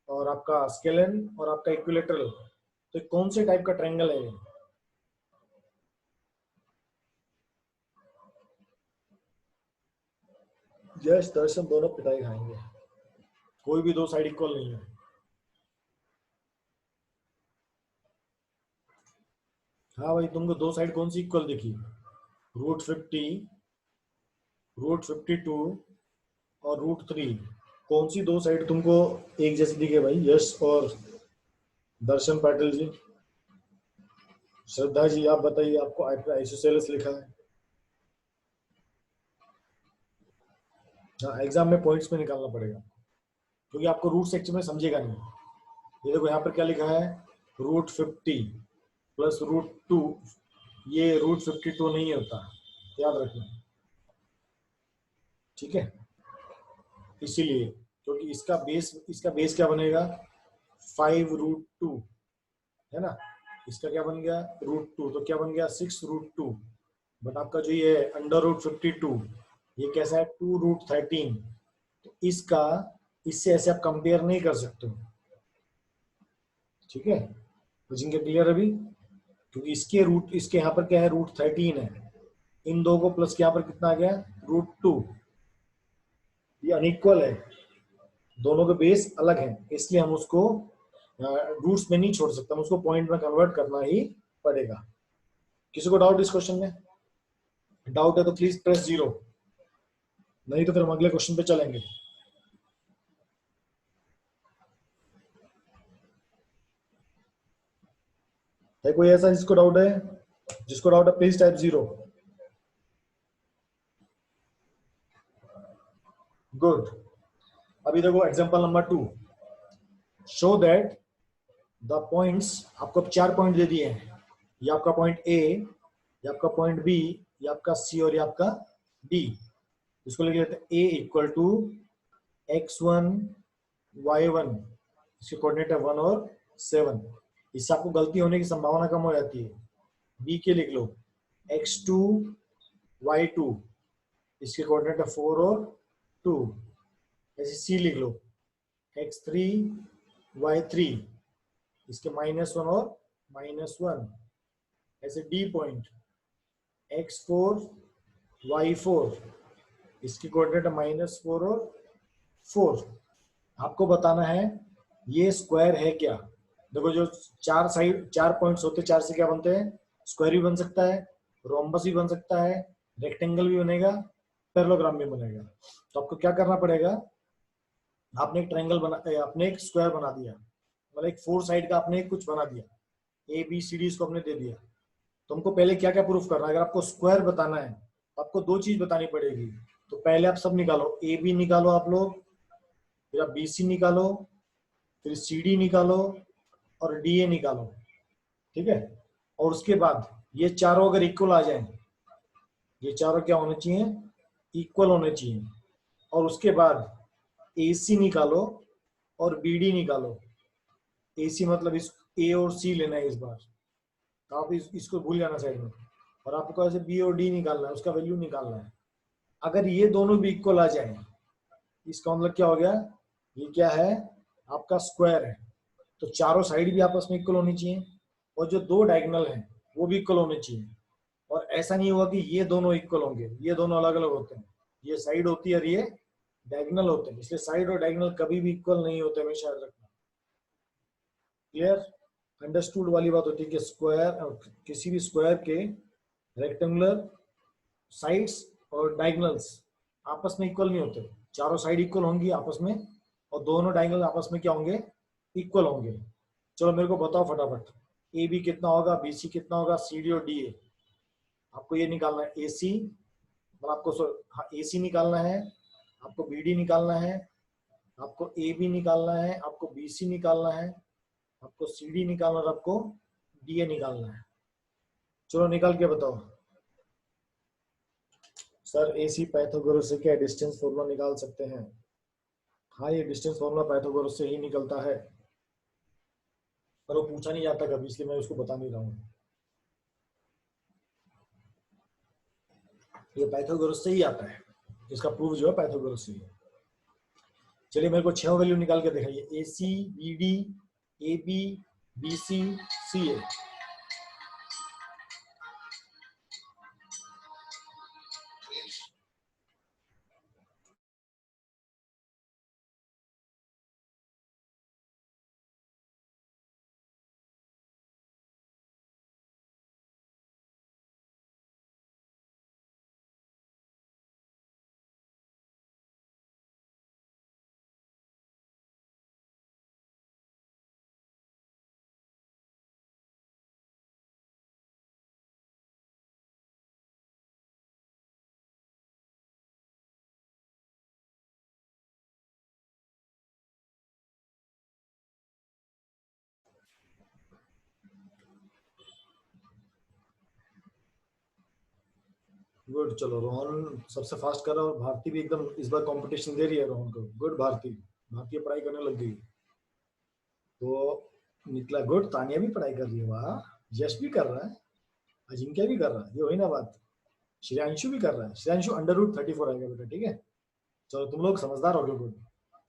और आपका स्केलन और आपका इक्विलेटरल। तो कौन से टाइप का ट्रायंगल है ये? यस दर्शन दोनों पिटाई खाएंगे, कोई भी दो साइड इक्वल नहीं है। हाँ भाई, तुमको दो साइड कौन सी इक्वल दिखी? √50, √52 और √3, कौन सी दो साइड तुमको एक जैसी दिखे भाई? यश और दर्शन पाटिल जी, श्रद्धा जी, आप बताइए, आपको आइसोसेलेस लिखा है। हाँ, एग्जाम में पॉइंट्स में निकालना पड़ेगा, क्योंकि आपको रूट सेक्शन में समझेगा नहीं। ये देखो यहाँ पर क्या लिखा है, √50 प्लस √2, ये √52 नहीं होता, याद रखना। ठीक है, इसीलिए, क्योंकि इसका बेस क्या बनेगा 5√2, है ना। इसका क्या बन गया √2, तो क्या बन गया 6√2। बट आपका जो ये √52, ये कैसा है 2√13। तो इसका इससे ऐसे आप कंपेयर नहीं कर सकते हो। ठीक है, तो जिनके क्लियर अभी, क्योंकि इसके यहाँ पर क्या है √13 है, इन दो को प्लस के यहाँ पर कितना आ गया √2। ये अनइक्वल है, दोनों के बेस अलग है, इसलिए हम उसको रूट्स में नहीं छोड़ सकते, हम उसको पॉइंट में कन्वर्ट करना ही पड़ेगा। किसी को डाउट इस क्वेश्चन में? डाउट है तो प्लीज प्रेस 0, नहीं तो फिर हम अगले क्वेश्चन पे चलेंगे। है कोई ऐसा जिसको डाउट है? जिसको डाउट है प्लीज टाइप 0। गुड। अभी देखो example number 2, show that the points, आपको 4 पॉइंट दे दिए हैं, ये आपका पॉइंट ए, ये आपका पॉइंट बी, ये आपका सी और ये आपका डी। इसको लिख लेते हैं ए इक्वल टू x1 y1, इसके कोऑर्डिनेट है 1 और 7। इससे आपको गलती होने की संभावना कम हो जाती है। बी के लिख लो x2 y2, इसके कोऑर्डिनेट है 4 और 2। ऐसे सी लिख लो x3 y3, इसके -1 और -1। ऐसे डी पॉइंट x4 y4, इसकी कोऑर्डिनेट है -4 और 4। आपको बताना है ये स्क्वायर है क्या। देखो जो 4 साइड 4 पॉइंट्स होते हैं, 4 से क्या बनते हैं, स्क्वायर भी बन सकता है, रोम्बस भी बन सकता है, रेक्टेंगल भी बनेगा, पैरेललोग्राम भी बनेगा। तो आपको क्या करना पड़ेगा, आपने एक ट्रायंगल बना, आपने एक स्क्वायर बना दिया, मतलब एक 4 साइड का आपने कुछ बना दिया, ए बी सी डी इसको आपने दे दिया। तो हमको पहले क्या क्या प्रूफ करना है, अगर आपको स्क्वायर बताना है तो आपको 2 चीज बतानी पड़ेगी। तो पहले आप सब निकालो, ए बी निकालो आप लोग, फिर आप बी सी निकालो, फिर सी डी निकालो और डी ए निकालो, ठीक है। और उसके बाद ये चारों अगर इक्वल आ जाए, ये चारों क्या होने चाहिए, इक्वल होने चाहिए। और उसके बाद ए सी निकालो और बी डी निकालो। ए सी मतलब इस ए और सी लेना है इस बार, तो आप इसको भूल जाना साइड में, और आपको ऐसे बी और डी निकालना है, उसका वैल्यू निकालना है। अगर ये दोनों भी इक्वल आ जाए, इसका मतलब क्या हो गया, ये क्या है, आपका स्क्वायर है। तो चारों साइड भी आपस में इक्वल होनी चाहिए, और जो 2 डायगोनल हैं वो भी इक्वल होने चाहिए। और ऐसा नहीं होगा कि ये दोनों इक्वल होंगे, ये दोनों अलग अलग होते हैं, ये साइड होती है और ये डायगोनल होते हैं, इसलिए साइड और डायगोनल कभी भी इक्वल नहीं होते, हमेशा याद रखना। क्लियर, अंडरस्टूड वाली बात होती है कि स्क्वायर, किसी भी स्क्वायर के रेक्टेंगुलर साइड्स और डायगोनल्स आपस में इक्वल नहीं होते। चारों साइड इक्वल होंगी आपस में, और दोनों डायगोनल आपस में क्या होंगे, इक्वल होंगे। चलो मेरे को बताओ फटाफट, ए बी कितना होगा, बी सी कितना होगा, सी डी और डी ए। आपको ये निकालना है, ए सी मतलब आपको ए सी निकालना है, आपको बी डी निकालना है, आपको ए बी निकालना है, आपको बी सी निकालना है, आपको सी डी निकालना है, और आपको डी ए निकालना है। चलो निकाल के बताओ। सर ए सी पाइथागोरस से क्या डिस्टेंस फॉर्मूला निकाल सकते हैं? हाँ, ये डिस्टेंस फॉर्मूला पाइथागोरस से ही निकलता है, पर वो पूछा नहीं जाता कभी, इसलिए मैं उसको बता नहीं रहा हूँ। ये पाइथागोरस से ही आता है, इसका प्रूफ जो है पाइथागोरस से ही है। चलिए मेरे को 6 वैल्यू निकाल के दिखाइए, A C B D A B B C C A. Good, चलो रोहन सबसे फास्ट कर रहा है, और भारती भी एकदम इस बार कंपटीशन दे रही है रोहन को। गुड भारती, भारतीय पढ़ाई करने लग गई तो निकला गुड। तानिया भी पढ़ाई कर रही है, वाह। यश भी कर रहा है, अजिंक्य भी कर रहा है, ये वही ना बात। श्रेयांशु भी कर रहा है, श्रेयांशु √34 आएगा बेटा, ठीक है। चलो तुम लोग समझदार हो गए। गुड,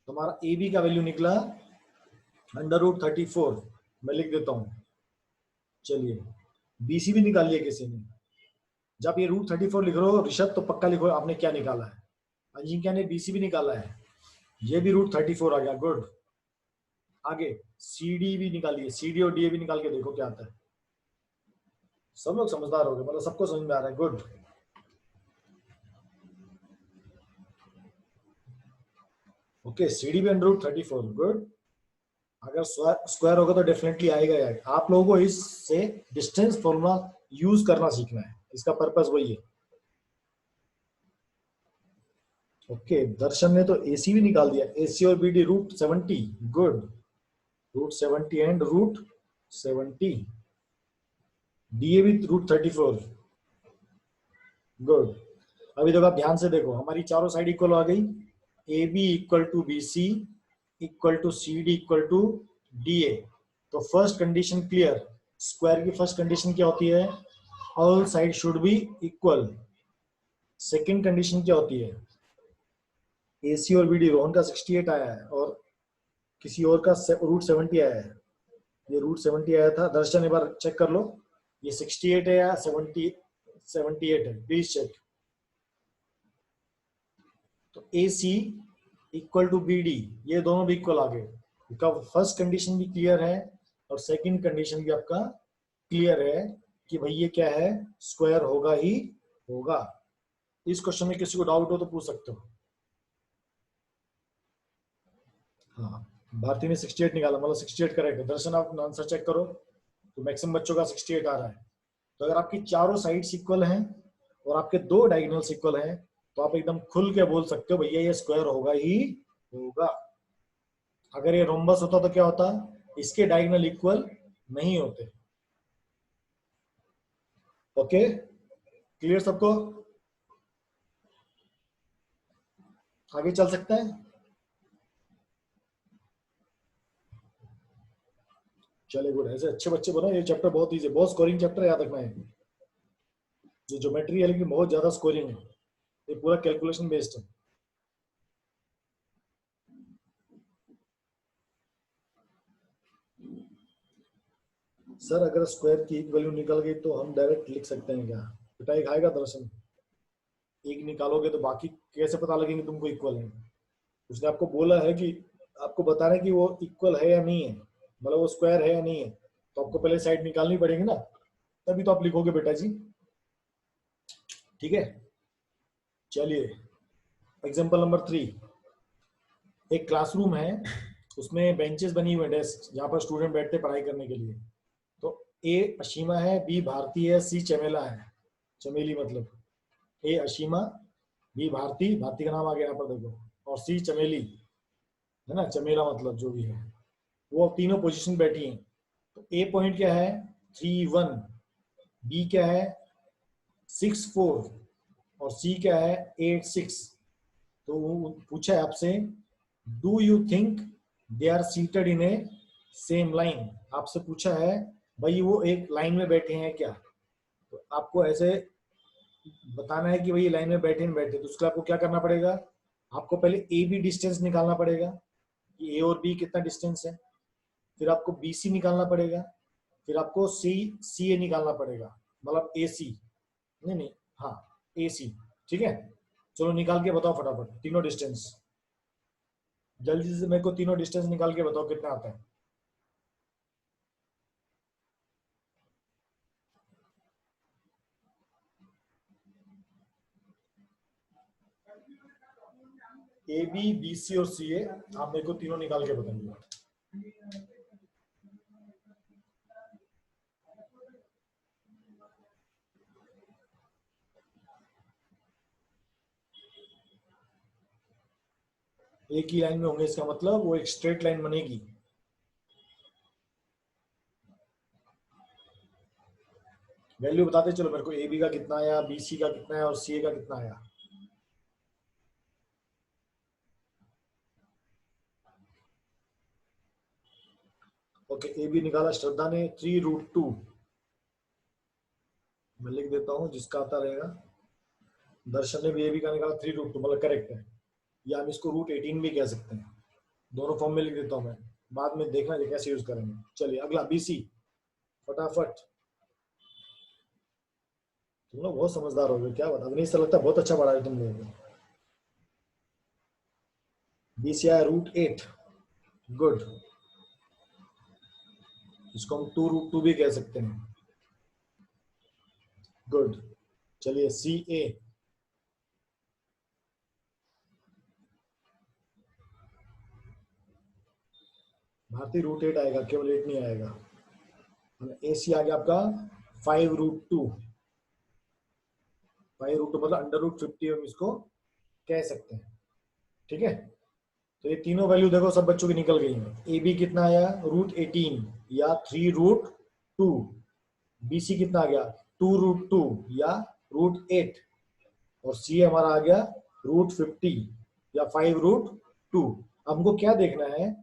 तुम्हारा ए बी का वैल्यू निकला √34, मैं लिख देता हूँ। चलिए बीसी भी निकाल लिया किसी ने। जब ये √34 लिख रहे हो ऋषभ, तो पक्का लिखो आपने क्या निकाला है। अजिंक्य ने बीसी भी निकाला है, ये भी √34 आ गया। गुड, आगे सी डी भी निकालिए, सी डी और डी ए भी निकाल के देखो क्या आता है। सब लोग समझदार हो गए, मतलब सबको समझ में आ रहा है। गुड, ओके, सी डी भी √34। गुड, अगर स्क्वायर होगा तो डेफिनेटली आएगा यार। आप लोगों को इससे डिस्टेंस फॉर्मूला यूज करना सीखना है, इसका पर्पस वही है। ओके, दर्शन ने तो AC भी निकाल दिया। AC और BD √70, गुड। √70 एंड √70, DA भी √34, गुड। अभी देखो, आप ध्यान से देखो, हमारी चारों साइड इक्वल आ गई। AB equal to BC equal to CD equal to DA। तो फर्स्ट कंडीशन क्लियर। स्क्वायर की फर्स्ट कंडीशन क्या होती है? All side should be equal. Second condition क्या होती है? AC और BD, रोहन का 68 आया है और किसी और का √70 आया है। ये √70 आया था। दर्शन एक बार चेक कर लो, ये 68 है या 78 है, प्लीज चेक। तो AC इक्वल टू BD, ये दोनों भी इक्वल आ गए। इसका फर्स्ट कंडीशन भी क्लियर है और सेकंड कंडीशन भी आपका क्लियर है कि भाई ये क्या है, स्क्वायर होगा ही होगा। इस क्वेश्चन में किसी को डाउट हो तो पूछ सकते हो। हाँ, भारती ने 68 निकाला, मतलब 68 करेक्ट है। दर्शन, आप आंसर चेक करो, तो मैक्सिमम बच्चों का 68 आ रहा है। तो अगर आपकी चारों साइड्स इक्वल हैं और आपके दो डायगोनल्स इक्वल हैं, तो आप एकदम खुल के बोल सकते हो भैया ये स्क्वायर होगा ही होगा। अगर ये रोम्बस होता तो क्या होता? इसके डायगोनल इक्वल नहीं होते। ओके, क्लियर सबको? आगे चल सकते हैं? चले, गुड। ऐसे अच्छे बच्चे बनो। ये चैप्टर बहुत इजी, बहुत स्कोरिंग चैप्टर, याद रखना है। ये ज्योमेट्री है लेकिन बहुत ज्यादा स्कोरिंग है। ये पूरा कैलकुलेशन बेस्ड है। सर, अगर स्क्वायर की एक वैल्यू निकल गई तो हम डायरेक्ट लिख सकते हैं क्या? पिटाई खाएगा दर्शन। एक निकालोगे तो बाकी कैसे पता लगेंगे तुमको इक्वल है? उसने आपको बोला है कि आपको बताना है कि वो इक्वल है या नहीं है, मतलब वो स्क्वायर है या नहीं है। तो आपको पहले साइड निकालनी पड़ेगी ना, तभी तो आप लिखोगे बेटा जी। ठीक है, चलिए एग्जांपल नंबर 3। एक क्लासरूम है, उसमें बेंचेस बनी हुई है, डेस्क, जहाँ पर स्टूडेंट बैठते पढ़ाई करने के लिए। तो ए अशीमा है, बी भारती है, सी चमेला है, चमेली मतलब। ए अशीमा, बी भारती, भारती का नाम आ गया यहाँ पर देखो, और सी चमेली है ना, चमेला मतलब जो भी है। वो तीनों पोजीशन बैठी हैं। तो ए पॉइंट क्या है? 3 1, बी क्या है? 6 4, और सी क्या है? 8 6। तो वो पूछा है आपसे, do you think they are seated in a same line? आपसे पूछा है भाई वो एक लाइन में बैठे हैं क्या? तो आपको ऐसे बताना है कि भाई लाइन में बैठे नहीं बैठे। तो उसके लिए आपको क्या करना पड़ेगा? आपको पहले ए बी डिस्टेंस निकालना पड़ेगा कि ए और बी कितना डिस्टेंस है। फिर आपको बी सी निकालना पड़ेगा। फिर आपको सी सी ए निकालना पड़ेगा, मतलब ए सी। नहीं नहीं, हाँ, ए सी। ठीक है, चलो निकाल के बताओ फटाफट तीनों डिस्टेंस। जल्दी से मेरे को तीनों डिस्टेंस निकाल के बताओ कितना आता है। ए बी बी सी और सी ए, आप मेरे को तीनों निकाल के बताइए। एक ही लाइन में होंगे, इसका मतलब वो एक स्ट्रेट लाइन बनेगी। वैल्यू बताते चलो मेरे को, ए बी का कितना आया, बी सी का कितना है और सी ए का कितना आया। ओके, ए बी निकाला श्रद्धा ने 3 √2। मैं लिख देता हूँ जिसका आता रहेगा। दर्शन ने भी ए बी का निकाला 3 √2, मतलब करेक्ट है। या हम इसको √18 भी कह सकते हैं। दोनों फॉर्म में लिख देता हूँ मैं, बाद में देखना कैसे यूज करेंगे। चलिए अगला बी सी, फटाफट। तुम लोग बहुत समझदार हो गए, क्या बता, नहीं, ऐसा लगता है बहुत अच्छा पढ़ा है तुम लोगों को। बी सी आया √8, गुड। इसको हम 2 √2 भी कह सकते हैं, गुड। चलिए सी ए, भारतीय √8 आएगा, केवल 8 नहीं आएगा। ए सी आ गया आपका 5 √2। 5 √2 मतलब √50 हम इसको कह सकते हैं। ठीक है, तो ये तीनों वैल्यू देखो सब बच्चों की निकल गई हैं। ए बी कितना आया, √18 या 3√2। बी सी कितना आ गया, 2√2 या √8। और सी हमारा आ गया √50 या 5√2। हमको क्या देखना है,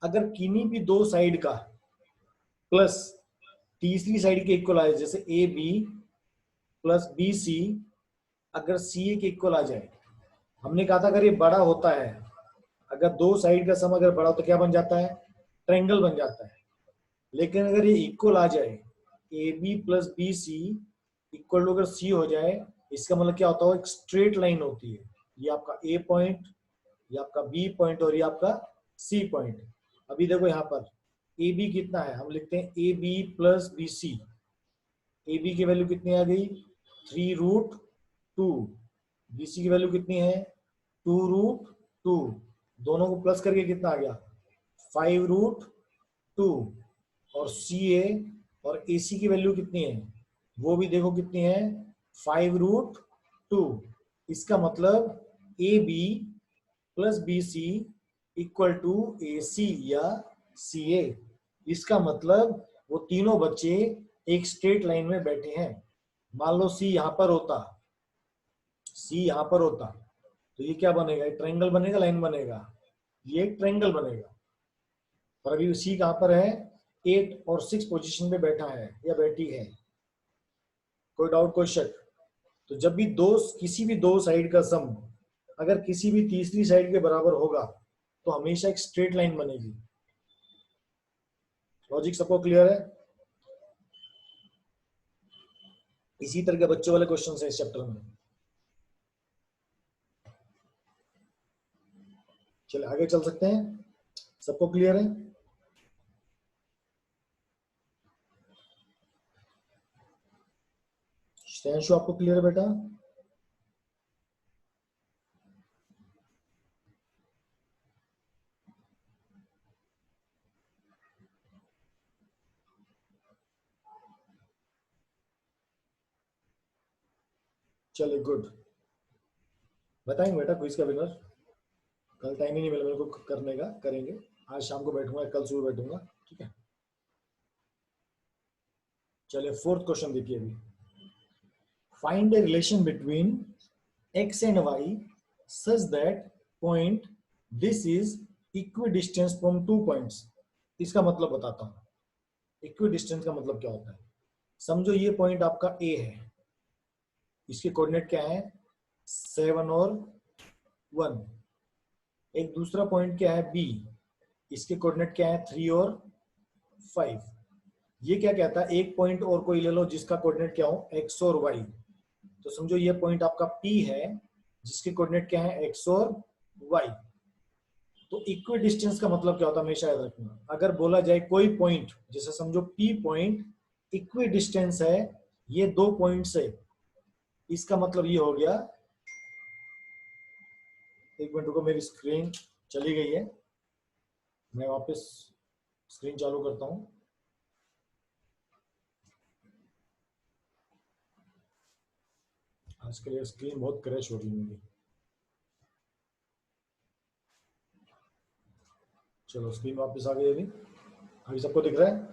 अगर किन्हीं भी दो साइड का प्लस तीसरी साइड के इक्वल आए, जैसे A B plus B C, अगर सी ए के इक्वल आ जाए, हमने कहा था अगर ये बड़ा होता है, अगर दो साइड का सम अगर बड़ा हो तो क्या बन जाता है, ट्रायंगल बन जाता है। लेकिन अगर ये इक्वल आ जाए, A B plus B C equal to अगर सी हो जाए, इसका मतलब क्या होता है, एक स्ट्रेट लाइन होती है। ये आपका ए पॉइंट, ये आपका बी पॉइंट और ये आपका सी पॉइंट। अभी देखो यहाँ पर ए बी कितना है, हम लिखते हैं A B plus B C. A B की वैल्यू कितनी आ गई, 3√2। बी सी की वैल्यू कितनी है, 2√2। दोनों को प्लस करके कितना आ गया, 5√2। और सी ए और ए सी की वैल्यू कितनी है, वो भी देखो कितनी है, 5√2। इसका मतलब A B plus B C equal to A C या सी ए। इसका मतलब वो तीनों बच्चे एक स्ट्रेट लाइन में बैठे हैं। मान लो सी यहां पर होता, सी यहां पर होता, तो ये क्या बनेगा, एक ट्रायंगल बनेगा, लाइन बनेगा, ये एक ट्रायंगल बनेगा। पर अभी सी कहां पर है, 8 और 6 पोजीशन पे बैठा है या बैठी है। कोई डाउट, कोई शक? तो जब भी दो, किसी भी दो साइड का सम अगर किसी भी तीसरी साइड के बराबर होगा तो हमेशा एक स्ट्रेट लाइन बनेगी। लॉजिक सबको क्लियर है? इसी तरह के बच्चों वाले क्वेश्चन है इस चैप्टर में। चलिए आगे चल सकते हैं, सबको क्लियर है? शैंशु आपको क्लियर है बेटा? चलिए गुड, बताएंगे बेटा क्विज का विनर। कल टाइम ही नहीं मिला मेरे को करने का, करेंगे आज शाम को बैठूंगा, कल सुबह बैठूंगा, ठीक है। चलिए फोर्थ क्वेश्चन देखिए अभी। Find the relation between x and y such that point this is equidistant from 2 points। इसका मतलब बताता हूं। इक्विडिस्टेंस का मतलब क्या होता है, समझो ये पॉइंट आपका A है, इसके कोऑर्डिनेट क्या है, 7 और 1। एक दूसरा पॉइंट क्या है B, इसके कोऑर्डिनेट क्या है, 3 और 5। ये क्या कहता है, एक पॉइंट और कोई ले लो जिसका कोऑर्डिनेट क्या हो, x और y। तो समझो ये पॉइंट आपका P है जिसके कोऑर्डिनेट क्या है, x और y। तो इक्वी डिस्टेंस का मतलब क्या होता है, हमेशा याद रखना। अगर बोला जाए कोई पॉइंट, जैसे समझो P पॉइंट इक्वी डिस्टेंस है ये दो पॉइंट से, इसका मतलब ये हो गया, एक मिनट रुको, मेरी स्क्रीन चली गई है, मैं वापस स्क्रीन चालू करता हूं। आजकल ये स्क्रीन बहुत क्रैश हो रही है मेरी। चलो स्क्रीन वापस आ गई। अभी अभी सबको दिख रहा है?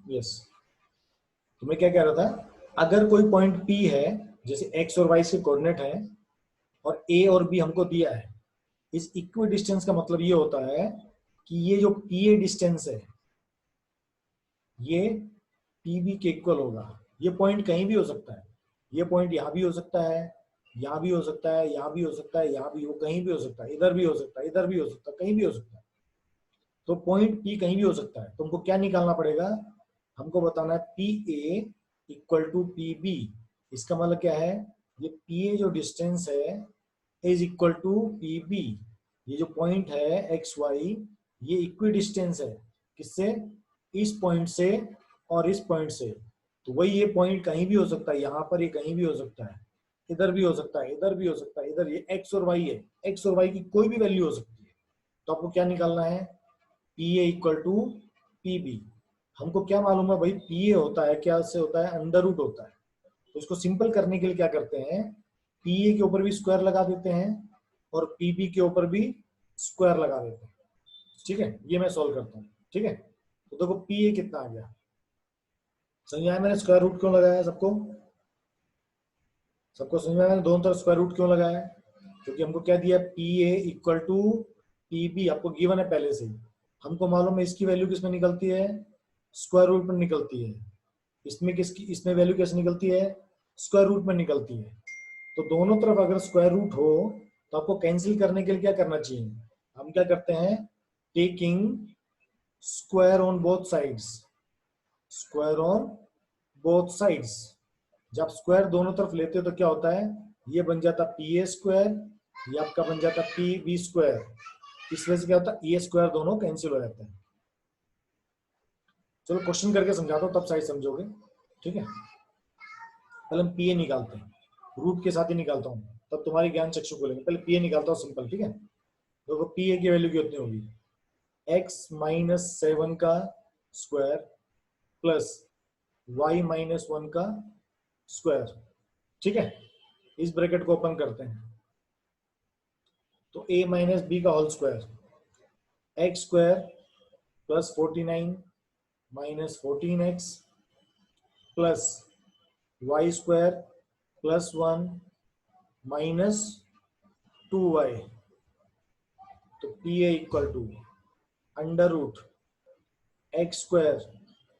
यस। तो मैं क्या कह रहा था, अगर कोई पॉइंट P है, जैसे x और y के कोऑर्डिनेट है और A और B हमको दिया है, इस इक्वी डिस्टेंस का मतलब ये होता है कि ये जो PA डिस्टेंस है ये PB के इक्वल होगा। ये पॉइंट कहीं भी हो सकता है, ये पॉइंट यहाँ भी हो सकता है, यहाँ भी हो सकता है, यहाँ भी हो सकता है, यहाँ भी हो, कहीं भी हो सकता है, इधर भी हो सकता है, इधर भी हो सकता है, कहीं भी हो सकता है। तो पॉइंट P कहीं भी हो सकता है। तुमको क्या निकालना पड़ेगा, हमको बताना है PA इक्वल टू PB। इसका मतलब क्या है, ये PA जो डिस्टेंस है इज इक्वल टू PB। ये जो पॉइंट है XY ये इक्वी डिस्टेंस है, किससे, इस पॉइंट से और इस पॉइंट से। तो वही ये पॉइंट कहीं भी हो सकता है, यहाँ पर ये कहीं भी हो सकता है, इधर भी हो सकता है, इधर भी हो सकता है, इधर ये x और y है, x और y की कोई भी वैल्यू हो सकती है। तो आपको क्या निकालना है, PA इक्वल टू PB। हमको क्या मालूम है भाई, PA होता है क्या से होता है, अंडर रूट होता है। तो इसको सिंपल करने के लिए क्या करते हैं, PA के ऊपर भी स्क्वायर लगा देते हैं और पीबी के ऊपर भी स्क्वायर लगा देते हैं। ठीक है, ये मैं सॉल्व करता हूँ। ठीक है, तो देखो पी ए कितना आ गया, समझ आया मैंने स्क्वायर रूट क्यों लगाया? सबको सबको समझ में आया दोनों तरफ स्क्वायर रूट क्यों लगाया है? क्योंकि हमको क्या दिया, P A equal to P B, आपको गिवन है पहले से ही। हमको मालूम है इसकी वैल्यू किसमें निकलती है, स्क्वायर रूट में निकलती है। इसमें वैल्यू कैसे निकलती है, स्क्वायर रूट में निकलती है। तो दोनों तरफ अगर स्क्वायर रूट हो तो आपको कैंसिल करने के लिए क्या करना चाहिए, हम क्या करते हैं, taking square on both sides, square on both sides. जब स्क्वायर दोनों तरफ लेते हो तो क्या होता है, ये बन जाता पी ए स्क्वायर, ये आपका बन जाता पी बी स्क्वायर। इस वजह से क्या होता है, ए स्क्वायर दोनों कैंसिल हो जाते हैं। चलो क्वेश्चन करके समझाता हूँ तब साइड समझोगे। ठीक है, पहले हम पी ए निकालते हैं, रूट के साथ ही निकालता हूँ तब तुम्हारी ज्ञान चक्षु खोलेंगे। पहले पी ए निकालता हूँ सिंपल। ठीक है, देखो पी ए की वैल्यू कितनी होगी, एक्स माइनस 7 का स्क्वायर प्लस वाई माइनस 1 का स्क्वायर। ठीक है, इस ब्रैकेट को ओपन करते हैं तो a माइनस बी का whole square, X square plus 49 minus 14x plus Y square plus 1 minus 2y। तो P A equal to under root X square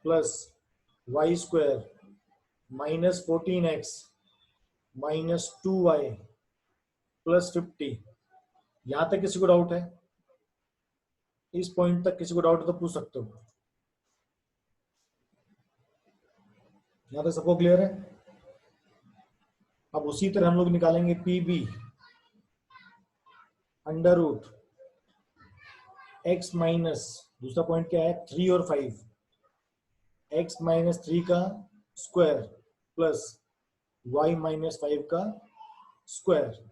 plus Y square minus 14x minus 2y plus 50। यहां तक किसी को doubt है, इस point तक किसी को डाउट तो पूछ सकते हो, यहां तक सबको क्लियर है? अब उसी तरह हम लोग निकालेंगे P B under root X minus, दूसरा पॉइंट क्या है 3 और 5, एक्स माइनस 3 का स्क्वायर प्लस वाई माइनस 5 का स्क्वायर,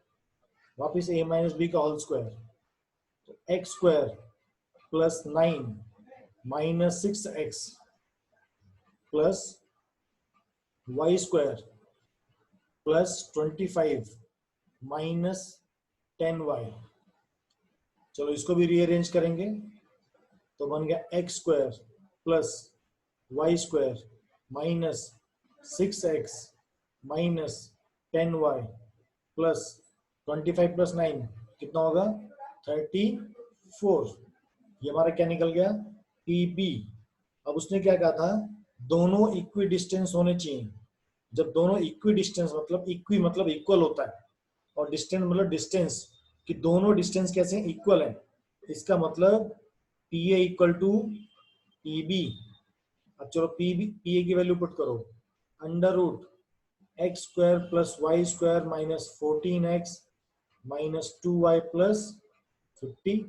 वापिस ए माइनस बी का होल स्क्वायर। तो X square plus 9 minus 6x plus Y square plus 25 minus 10y। चलो इसको भी रीअरेंज करेंगे तो बन गया X square plus Y square minus 6x minus 10y plus 25 plus 9 कितना होगा 34। ये हमारा क्या निकल गया, पी बी। अब उसने क्या कहा था, दोनों इक्वी डिस्टेंस होने चाहिए। जब दोनों इक्वी डिस्टेंस मतलब इक्वी मतलब इक्वल होता है, और डिस्टेंस मतलब डिस्टेंस, कि दोनों डिस्टेंस कैसे इक्वल है, इसका मतलब P A equal to P B. अब चलो पी ए की वैल्यू पुट करो, under root X square plus Y square minus 14x minus 2y plus 50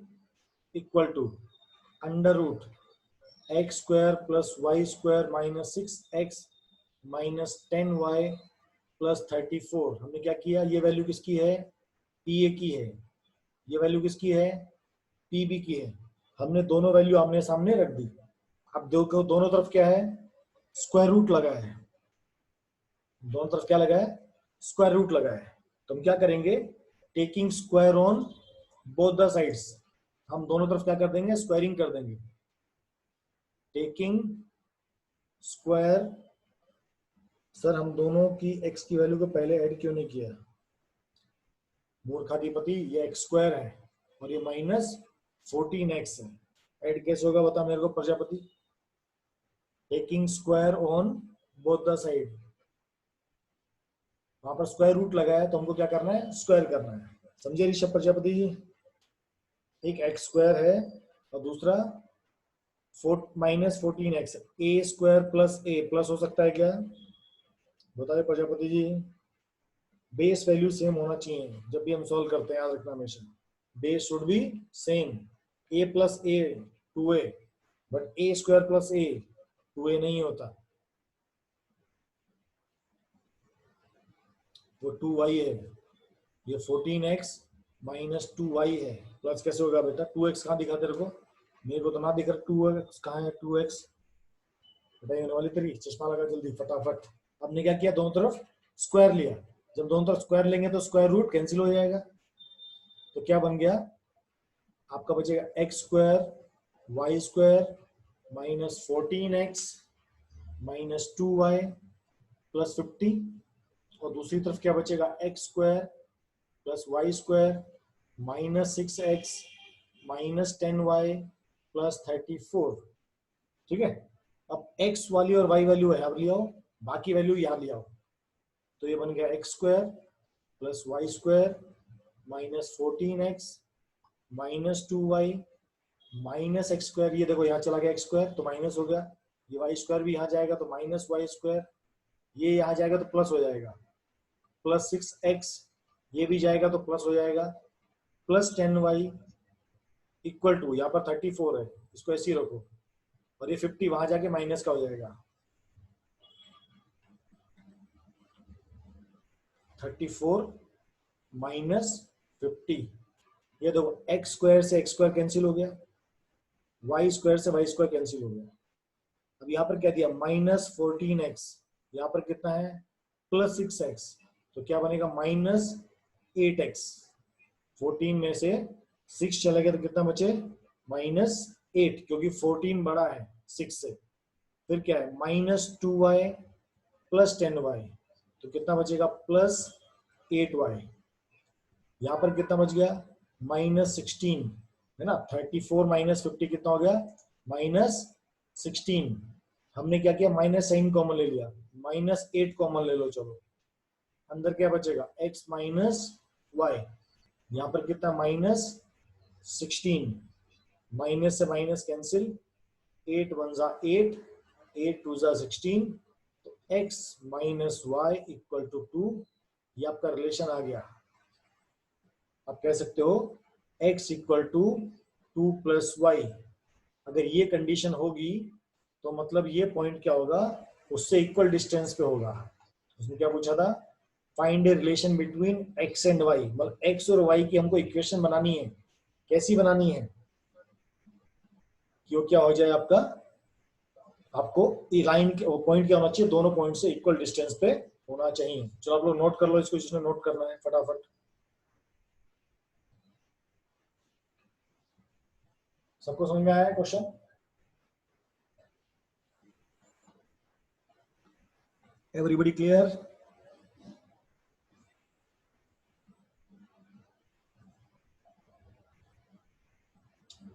equal to under root X square plus Y square minus 6x minus 10y plus 34। हमने क्या किया, ये value किसकी है, P A की है, ये वैल्यू किसकी है, पी बी की है। हमने दोनों वैल्यू आमने सामने रख दी। अब देखो दोनों तरफ क्या है, स्क्वायर रूट लगा है, दोनों तरफ क्या लगा है, स्क्वायर रूट लगा है। तो हम क्या करेंगे, taking square on both the sides, हम दोनों तरफ क्या कर देंगे, स्क्वायरिंग कर देंगे। टेकिंग स्क्वायर, सर हम दोनों की x की वैल्यू को पहले ऐड क्यों नहीं किया, मूर्खाधिपति, ये x स्क्वायर है और ये माइनस 14x है, ऐड कैसे होगा बता मेरे को Prajapati. Taking square on both the side, वहां पर स्क्वायर रूट लगा है तो हमको क्या करना है, स्क्वायर करना है। समझे ऋषभ प्रजापति जी, एक एक्स स्क्वायर है और दूसरा माइनस 14x, ए स्क्वायर प्लस ए प्लस हो सकता है क्या, बताइए Prajapati ji. Base value same होना चाहिए जब भी हम सॉल्व करते हैं, याद रखना हमेशा, base should be same. A plus A 2a, but A square plus A 2a नहीं होता, वो 2y है। ये 14x माइनस 2y है, प्लस कैसे होगा बेटा, 2x कहाँ दिखा तेरे को, मेरे को तो ना दिख रहा 2x कहाँ है, 2x बताइए वाली तेरी, चश्मा लगा जल्दी फटाफट। हमने क्या किया, दोनों तरफ स्क्वायर लिया, जब दोनों तरफ स्क्वायर लेंगे तो स्क्वायर रूट कैंसिल हो जाएगा। तो क्या बन गया आपका, बचेगा X square Y square minus 14x minus 2y plus 50, और दूसरी तरफ क्या बचेगा, X square plus Y square minus 6x minus 10y plus 34। ठीक है, अब x वाली और y वैल्यू यहाँ ले आओ, बाकी वैल्यू यहाँ ले आओ, तो ये बन गया X square plus Y square minus 14x minus 2y minus X square, ये देखो यहाँ चला गया एक्स स्क्वायर तो माइनस हो गया, ये वाई स्क्वायर भी यहाँ जाएगा तो माइनस वाई स्क्वायर, ये यहाँ जाएगा तो प्लस हो जाएगा, प्लस 6x, ये भी जाएगा तो प्लस हो जाएगा, प्लस 10y इक्वल टू, यहाँ पर 34 है, इसको ऐसे ही रखो, और ये 50 वहां जाके माइनस का हो जाएगा, 34 माइनस 50, ये देखो एक्स स्क्वायर से एक्स स्क्वायर कैंसिल हो गया, वाई स्क्वायर से वाई स्क्वायर कैंसिल हो गया। अब यहाँ पर क्या दिया, माइनस 14x, यहाँ पर कितना है प्लस 6x, तो क्या बनेगा माइनस 8x, 14 में से 6 चला गया तो कितना बचे माइनस 8, क्योंकि 14 बड़ा है 6 से। फिर क्या है माइनस 2y प्लस 10y, तो कितना बचेगा प्लस 8y, यहाँ पर कितना बच गया माइनस 16, है ना, 34 माइनस 50 कितना हो गया माइनस 16, हमने क्या किया माइनस साइन कॉमन ले लिया, माइनस 8 कॉमन ले लो, चलो अंदर क्या बचेगा x माइनस वाई, यहाँ पर कितना माइनस 16, माइनस से माइनस कैंसिल, 8 1 जा 8, 8 2 जा 16, तो x minus Y equal to 2, ये आपका रिलेशन आ गया। आप कह सकते हो x equal to 2 plus Y, अगर ये कंडीशन होगी तो मतलब ये पॉइंट क्या होगा, उससे इक्वल डिस्टेंस पे होगा। उसने क्या पूछा था, find a relation between x and y, मतलब x और y की हमको इक्वेशन बनानी है, कैसी बनानी है कि वो क्या हो जाए आपका, आपको लाइन के पॉइंट क्या होना चाहिए, दोनों पॉइंट से इक्वल डिस्टेंस पे होना चाहिए। चलो आप लोग नोट कर लो इसको, जिसने नोट करना है फटाफट। सबको समझ में आया है question? Everybody clear?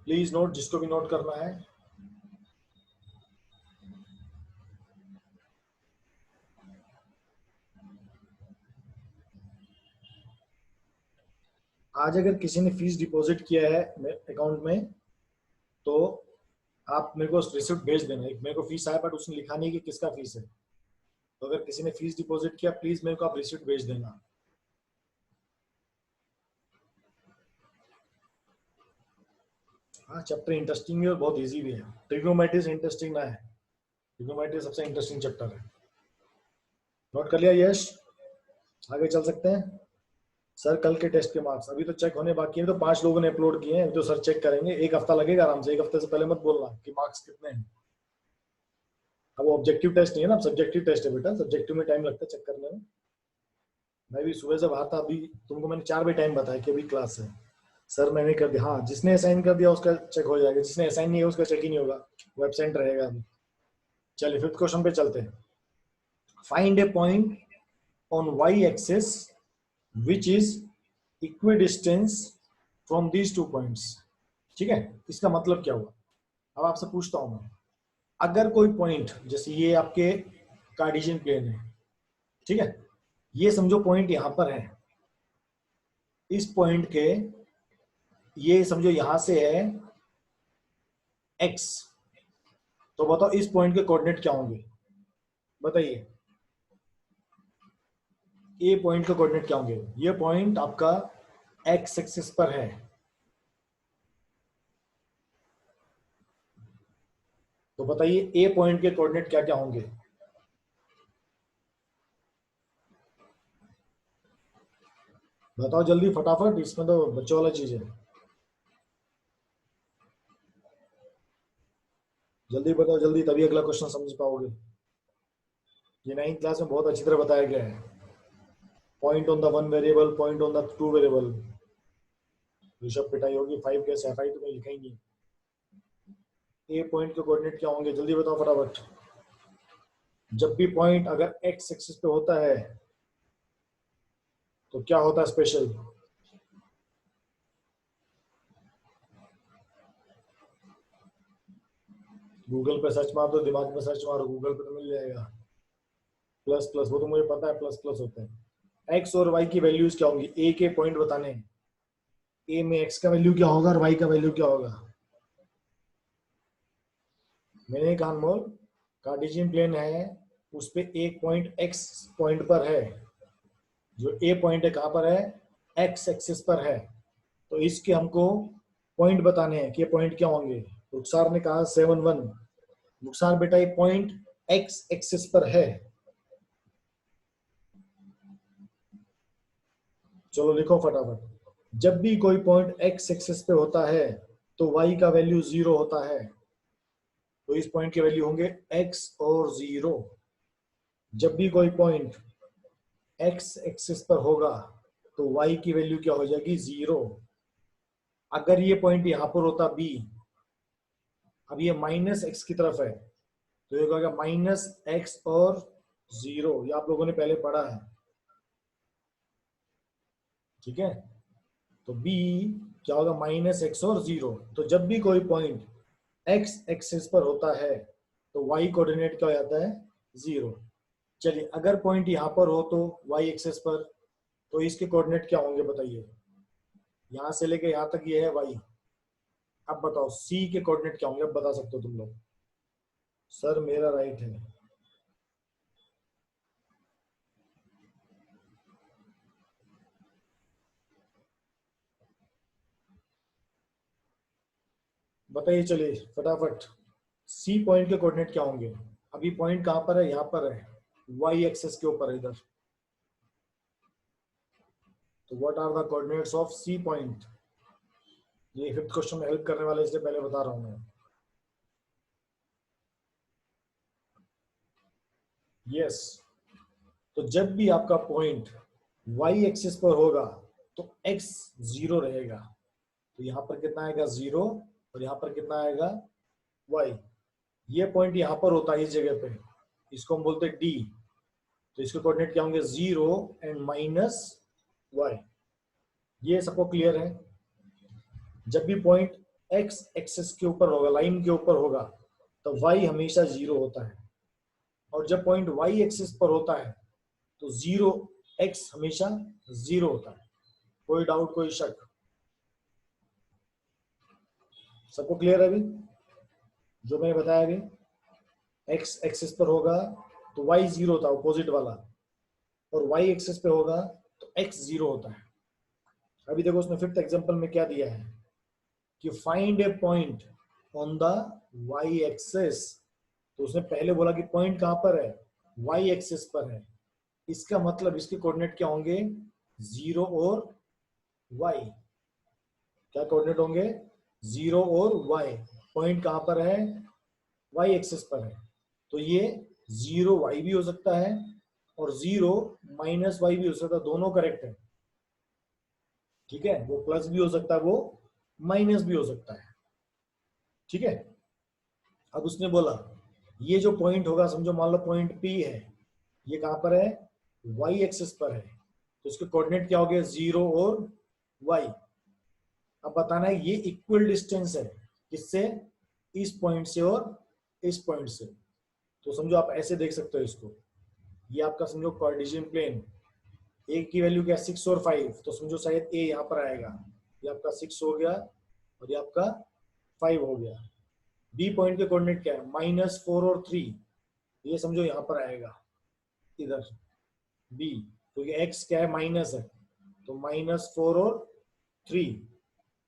Please note, जिसको भी नोट करना है। आज अगर किसी ने फीस डिपॉजिट किया है अकाउंट में, तो आप मेरे को रिसिप्ट भेज देना। मेरे को फीस आया बट उसने लिखा नहीं कि किसका फीस है, तो अगर किसी ने फीस डिपॉजिट किया प्लीज मेरे को आप रिसिप्ट भेज देना। हाँ, चैप्टर इंटरेस्टिंग भी और बहुत इजी भी है। ट्रिग्नोमेट्री से इंटरेस्टिंग ना है, ट्रिग्नोमेट्री सबसे इंटरेस्टिंग चैप्टर है। नोट कर लिया यश? आगे चल सकते हैं। सर कल के टेस्ट के मार्क्स अभी तो चेक होने बाकी है, तो 5 लोगों ने अपलोड किए हैं, तो सर चेक करेंगे, एक हफ्ता लगेगा आराम से, एक हफ्ते से पहले मत बोलना कि मार्क्स कितने हैं। अब वो ऑब्जेक्टिव टेस्ट नहीं है ना, सब्जेक्टिव टेस्ट है बेटा, सब्जेक्टिव में टाइम लगता है चेक करने में। मैं भी सुबह से बाहर था, अभी तुमको मैंने 4 बजे टाइम बताया कि अभी क्लास है। सर मैंने कर दिया, हाँ जिसने असाइन कर दिया उसका चेक हो जाएगा, जिसने असाइन नहीं है उसका चेक ही नहीं होगा, वो एब्सेंट रहेगा अभी। चलिए 5th क्वेश्चन पे चलते हैं। Find a point on y axis which is equidistance from these 2 points. ठीक है, इसका मतलब क्या हुआ? अब आपसे पूछता हूं मैं, अगर कोई पॉइंट, जैसे ये आपके कार्टेशियन प्लेन है, ठीक है, ये समझो पॉइंट यहां पर है, इस पॉइंट के ये समझो यहां से है x, तो बताओ इस पॉइंट के कोऑर्डिनेट क्या होंगे, बताइए। ये पॉइंट के कोऑर्डिनेट क्या होंगे? ये पॉइंट आपका x एक्सिस पर है, तो बताइए ए पॉइंट के कोऑर्डिनेट क्या क्या होंगे? बताओ जल्दी फटाफट, इसमें तो बच्चों वाला चीज है, जल्दी बताओ जल्दी, तभी अगला क्वेश्चन समझ पाओगे। ये 9th क्लास में बहुत अच्छी तरह बताया गया है, point on the 1 variable, point on the 2 variable. Rishabh पिटाई होगी। 5 कैसे है? 5 तो मैं लिखा ही नहीं। ए पॉइंट के कोऑर्डिनेट क्या होंगे? जल्दी बताओ फटाफट। जब भी पॉइंट अगर एक्स एक्सिस पे होता है तो क्या होता है स्पेशल? गूगल पे सर्च मार दो, दिमाग में सर्च मारो, गूगल पे तो मिल जाएगा। प्लस प्लस, वो तो मुझे पता है, प्लस प्लस होते हैं। एक्स और वाई की वैल्यूज क्या होंगी? ए के पॉइंट बताने हैं। ए में एक्स का वैल्यू क्या होगा और वाई का वैल्यू क्या होगा? मैंने कहा अनमोल, कार्टेशियन प्लेन है, उस पे एक पॉइंट एक्स पॉइंट पर है। जो ए पॉइंट है कहाँ पर है? एक्स एक्सिस पर है। तो इसके हमको पॉइंट बताने हैं कि पॉइंट क्या होंगे। रुखसार ने कहा 7 1। रुखसार बेटा ये पॉइंट एक्स एक्सिस पर है। चलो लिखो फटाफट। जब भी कोई पॉइंट एक्स एक्सिस पे होता है तो वाई का वैल्यू 0 होता है। तो इस पॉइंट के वैल्यू होंगे एक्स और 0। जब भी कोई पॉइंट एक्स एक्सिस पर होगा तो वाई की वैल्यू क्या हो जाएगी? 0। अगर ये पॉइंट यहां पर होता बी, अब ये माइनस एक्स की तरफ है, तो ये होगा माइनस एक्स और 0। ये आप लोगों ने पहले पढ़ा है, ठीक है। तो बी क्या होगा? माइनस एक्स और 0। तो जब भी कोई पॉइंट एक्स एक्सिस पर होता है तो वाई कोऑर्डिनेट क्या हो जाता है? 0। चलिए अगर पॉइंट यहाँ पर हो तो वाई एक्सिस पर, तो इसके कोऑर्डिनेट क्या होंगे बताइए? यहाँ से लेके यहाँ तक ये है वाई। अब बताओ सी के कोऑर्डिनेट क्या होंगे? अब बता सकते हो तुम लोग। सर मेरा राइट है। बताइए चलिए फटाफट। सी पॉइंट के कोऑर्डिनेट क्या होंगे? अभी पॉइंट कहाँ पर है? यहाँ पर है, वाई एक्सिस के ऊपर है इधर। तो what are the coordinates of C point? ये 5th क्वेश्चन में हेल्प करने वाले, इसलिए पहले बता रहा हूँ मैं। यस। तो जब भी आपका पॉइंट वाई एक्सिस पर होगा तो एक्स 0 रहेगा। तो यहाँ पर कितना आएगा? 0। और यहाँ पर कितना आएगा? वाई। ये पॉइंट यहाँ पर होता है इस जगह पे, इसको हम बोलते हैं डी। तो इसके कोऑर्डिनेट क्या होंगे? 0 एंड माइनस वाई। ये सबको क्लियर है? जब भी पॉइंट एक्स एक्सिस के ऊपर होगा, लाइन के ऊपर होगा, तो वाई हमेशा 0 होता है। और जब पॉइंट वाई एक्सिस पर होता है तो 0 एक्स हमेशा 0 होता है। कोई डाउट, कोई शक? सबको क्लियर है अभी जो मैंने बताया? अभी एक्स एक्सिस पर होगा तो वाई 0 होता है, अपोजिट वाला। और वाई एक्सिस पे होगा तो एक्स 0 होता है। अभी देखो उसने 5th एग्जांपल में क्या दिया है कि find a point on the y axis. तो उसने पहले बोला कि पॉइंट कहां पर है? वाई एक्सिस पर है। इसका मतलब इसके कोऑर्डिनेट क्या होंगे? 0 और वाई। क्या कोऑर्डिनेट होंगे? 0 और वाई। पॉइंट कहां पर है? वाई एक्सिस पर है। तो ये 0 वाई भी हो सकता है और 0 माइनस वाई भी हो सकता है, दोनों करेक्ट है, ठीक है। वो प्लस भी हो सकता है, वो माइनस भी हो सकता है, ठीक है। अब उसने बोला ये जो पॉइंट होगा, समझो मान लो पॉइंट पी है, ये कहां पर है? वाई एक्सिस पर है। तो इसके कोऑर्डिनेट क्या हो गए? 0 और वाई। अब बताना है ये इक्वल डिस्टेंस है किससे? इस पॉइंट से और इस पॉइंट से। तो समझो आप ऐसे देख सकते हो इसको, ये आपका समझो कार्टेशियन प्लेन। ए की वैल्यू क्या? 6 और 5। तो समझो शायद ए यहाँ पर आएगा, ये आपका 6 हो गया और ये आपका 5 हो गया। बी पॉइंट के कोऑर्डिनेट क्या है? -4 और 3। ये समझो यहाँ पर आएगा इधर बी, क्योंकि एक्स क्या है? माइनस है। तो -4 और 3।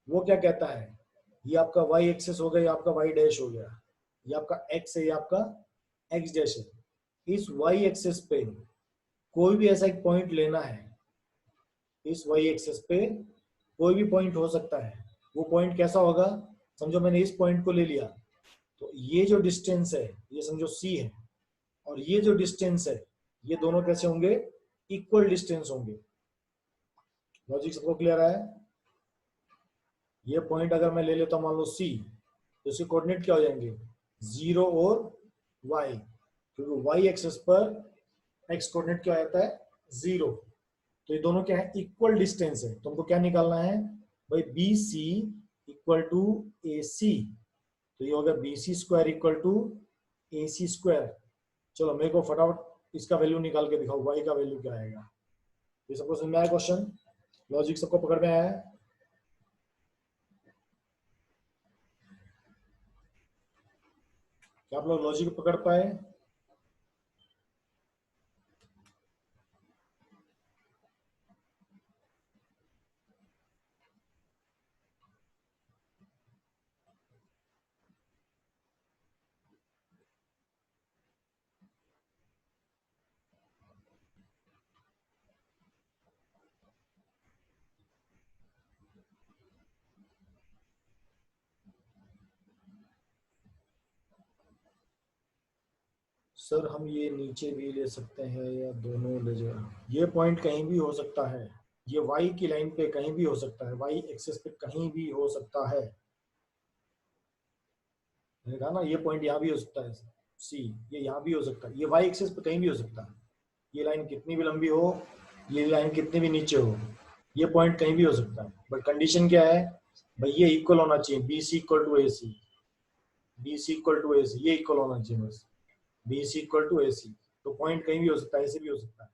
वो क्या कहता है? ये आपका वाई एक्सेस हो गया, ये आपका वाई डैश हो गया। ये आपका एक्स है, ये आपका एक्स डैश है। इस वाई एक्सेस पे कोई भी ऐसा एक पॉइंट लेना है, इस वाई एक्सेस पे कोई भी पॉइंट हो सकता है। वो पॉइंट कैसा होगा? समझो मैंने इस पॉइंट को ले लिया, तो ये जो डिस्टेंस है ये समझो सी है, और ये जो डिस्टेंस है ये दोनों कैसे होंगे? इक्वल डिस्टेंस होंगे। लॉजिक सबको क्लियर है? ये पॉइंट अगर मैं ले लेता हूँ मान लो सी, तो इसके कोऑर्डिनेट क्या हो जाएंगे, 0 और y, क्योंकि y एक्सिस पर x कोऑर्डिनेट क्या आता है, 0। तो ये दोनों क्या है, इक्वल डिस्टेंस है। तुमको क्या निकालना है भाई, B C equal to A C. तो ये होगा B C square equal to A C square. चलो मेरे को फटाफट इसका वैल्यू निकाल के दिखाओ, y का वैल्यू क्या आएगा। ये सबको समझ में आया क्वेश्चन, लॉजिक सबको पकड़ में आया है। क्या आप लोग लॉजिक पकड़ पाए। सर हम ये नीचे भी ले सकते हैं या दोनों ले जाए, ये पॉइंट कहीं भी हो सकता है, ये y की लाइन पे कहीं भी हो सकता है, y एक्सिस पे कहीं भी हो सकता है। मैंने कहा ना ये पॉइंट यहाँ भी हो सकता है, सी ये यहाँ भी हो सकता है, ये y एक्सिस पे कहीं भी हो सकता है। ये लाइन कितनी भी लंबी हो, ये लाइन कितनी भी नीचे हो, ये पॉइंट कहीं भी हो सकता है। बट कंडीशन क्या है भाई, ये इक्वल होना चाहिए, B C equal to A C, B C equal to A C, ये इक्वल होना चाहिए बस, B C equal to A C. तो पॉइंट कहीं भी हो सकता है, ऐसे भी हो सकता है।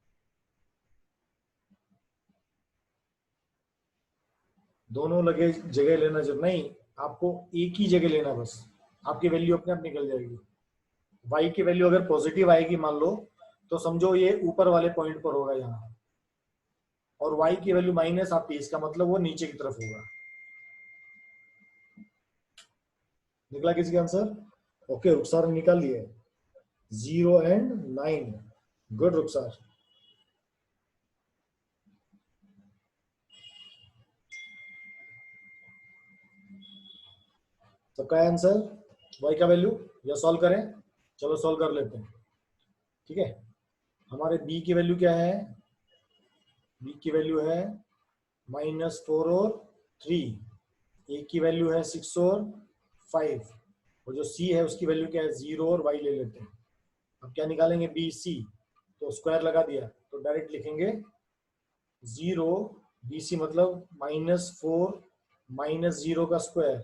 दोनों लगे जगह लेना जरूर नहीं, आपको एक ही जगह लेना बस, आपकी वैल्यू अपने आप निकल जाएगी। y की वैल्यू अगर पॉजिटिव आएगी मान लो, तो समझो ये ऊपर वाले पॉइंट पर होगा यहाँ, और y की वैल्यू माइनस आती है, इसका मतलब वो नीचे की तरफ होगा। निकला किसी का आंसर। ओके रुखसार ने निकाल लिया, 0 and 9। गुड रुखसार। सबका आंसर y का वैल्यू, या सॉल्व करें, चलो सॉल्व कर लेते हैं। ठीक है, हमारे b की वैल्यू क्या है, b की वैल्यू है -4 और 3, a की वैल्यू है 6 और 5, और जो c है उसकी वैल्यू क्या है, 0 और y ले लेते हैं। अब क्या निकालेंगे, बी सी, तो स्क्वायर लगा दिया, तो डायरेक्ट लिखेंगे 0, बी सी मतलब -4 -0 का स्क्वायर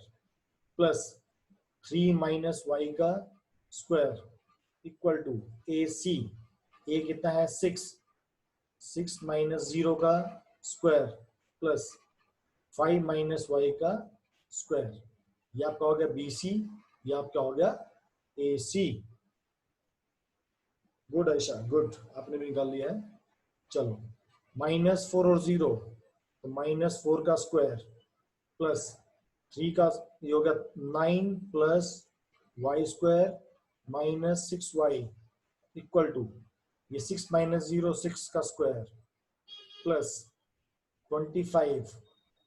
प्लस 3 -y का square equal to A C, ए कितना है 6, 6 -0 का स्क्वायर प्लस 5 -y का स्क्वायर। ये आपका हो गया बी सी, ये आपका हो गया ए सी। गुड ऐशा गुड, आपने भी निकाल लिया है। चलो -4 और 0, तो -4 का स्क्वायर प्लस 3 का, ये हो गया 9 plus Y square -6y equal to, ये 6 -0 6 का square plus 25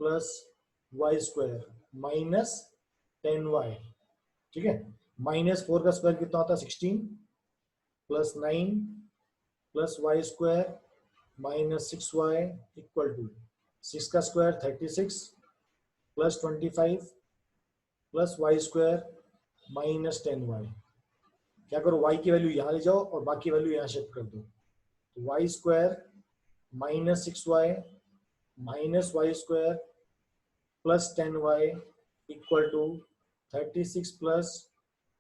plus Y square -10y। ठीक है, -4 का स्क्वायर कितना होता है, 16 plus 9 plus Y square -6y equal to 6 का square 36 plus 25 plus Y square -10y। क्या करो, y की वैल्यू यहाँ ले जाओ और बाकी वैल्यू यहाँ शिफ्ट कर दो, तो y square -6y -y square plus 10y equal to 36 plus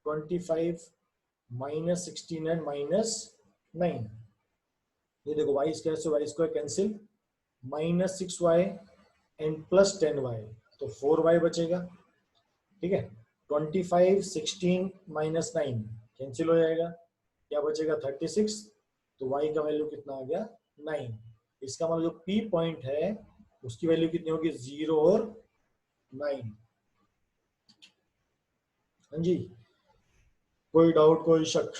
25 -16 and -9। ये देखो वाई स्क्वायर से y square cancel, -6y and plus 10y, तो 4y बचेगा। ठीक है, 25 16 -9 कैंसिल हो जाएगा, क्या बचेगा 36, तो y का वैल्यू कितना आ गया 9। इसका मतलब जो p पॉइंट है उसकी वैल्यू कितनी होगी, 0 और 9। हाँ जी, कोई डाउट कोई शक।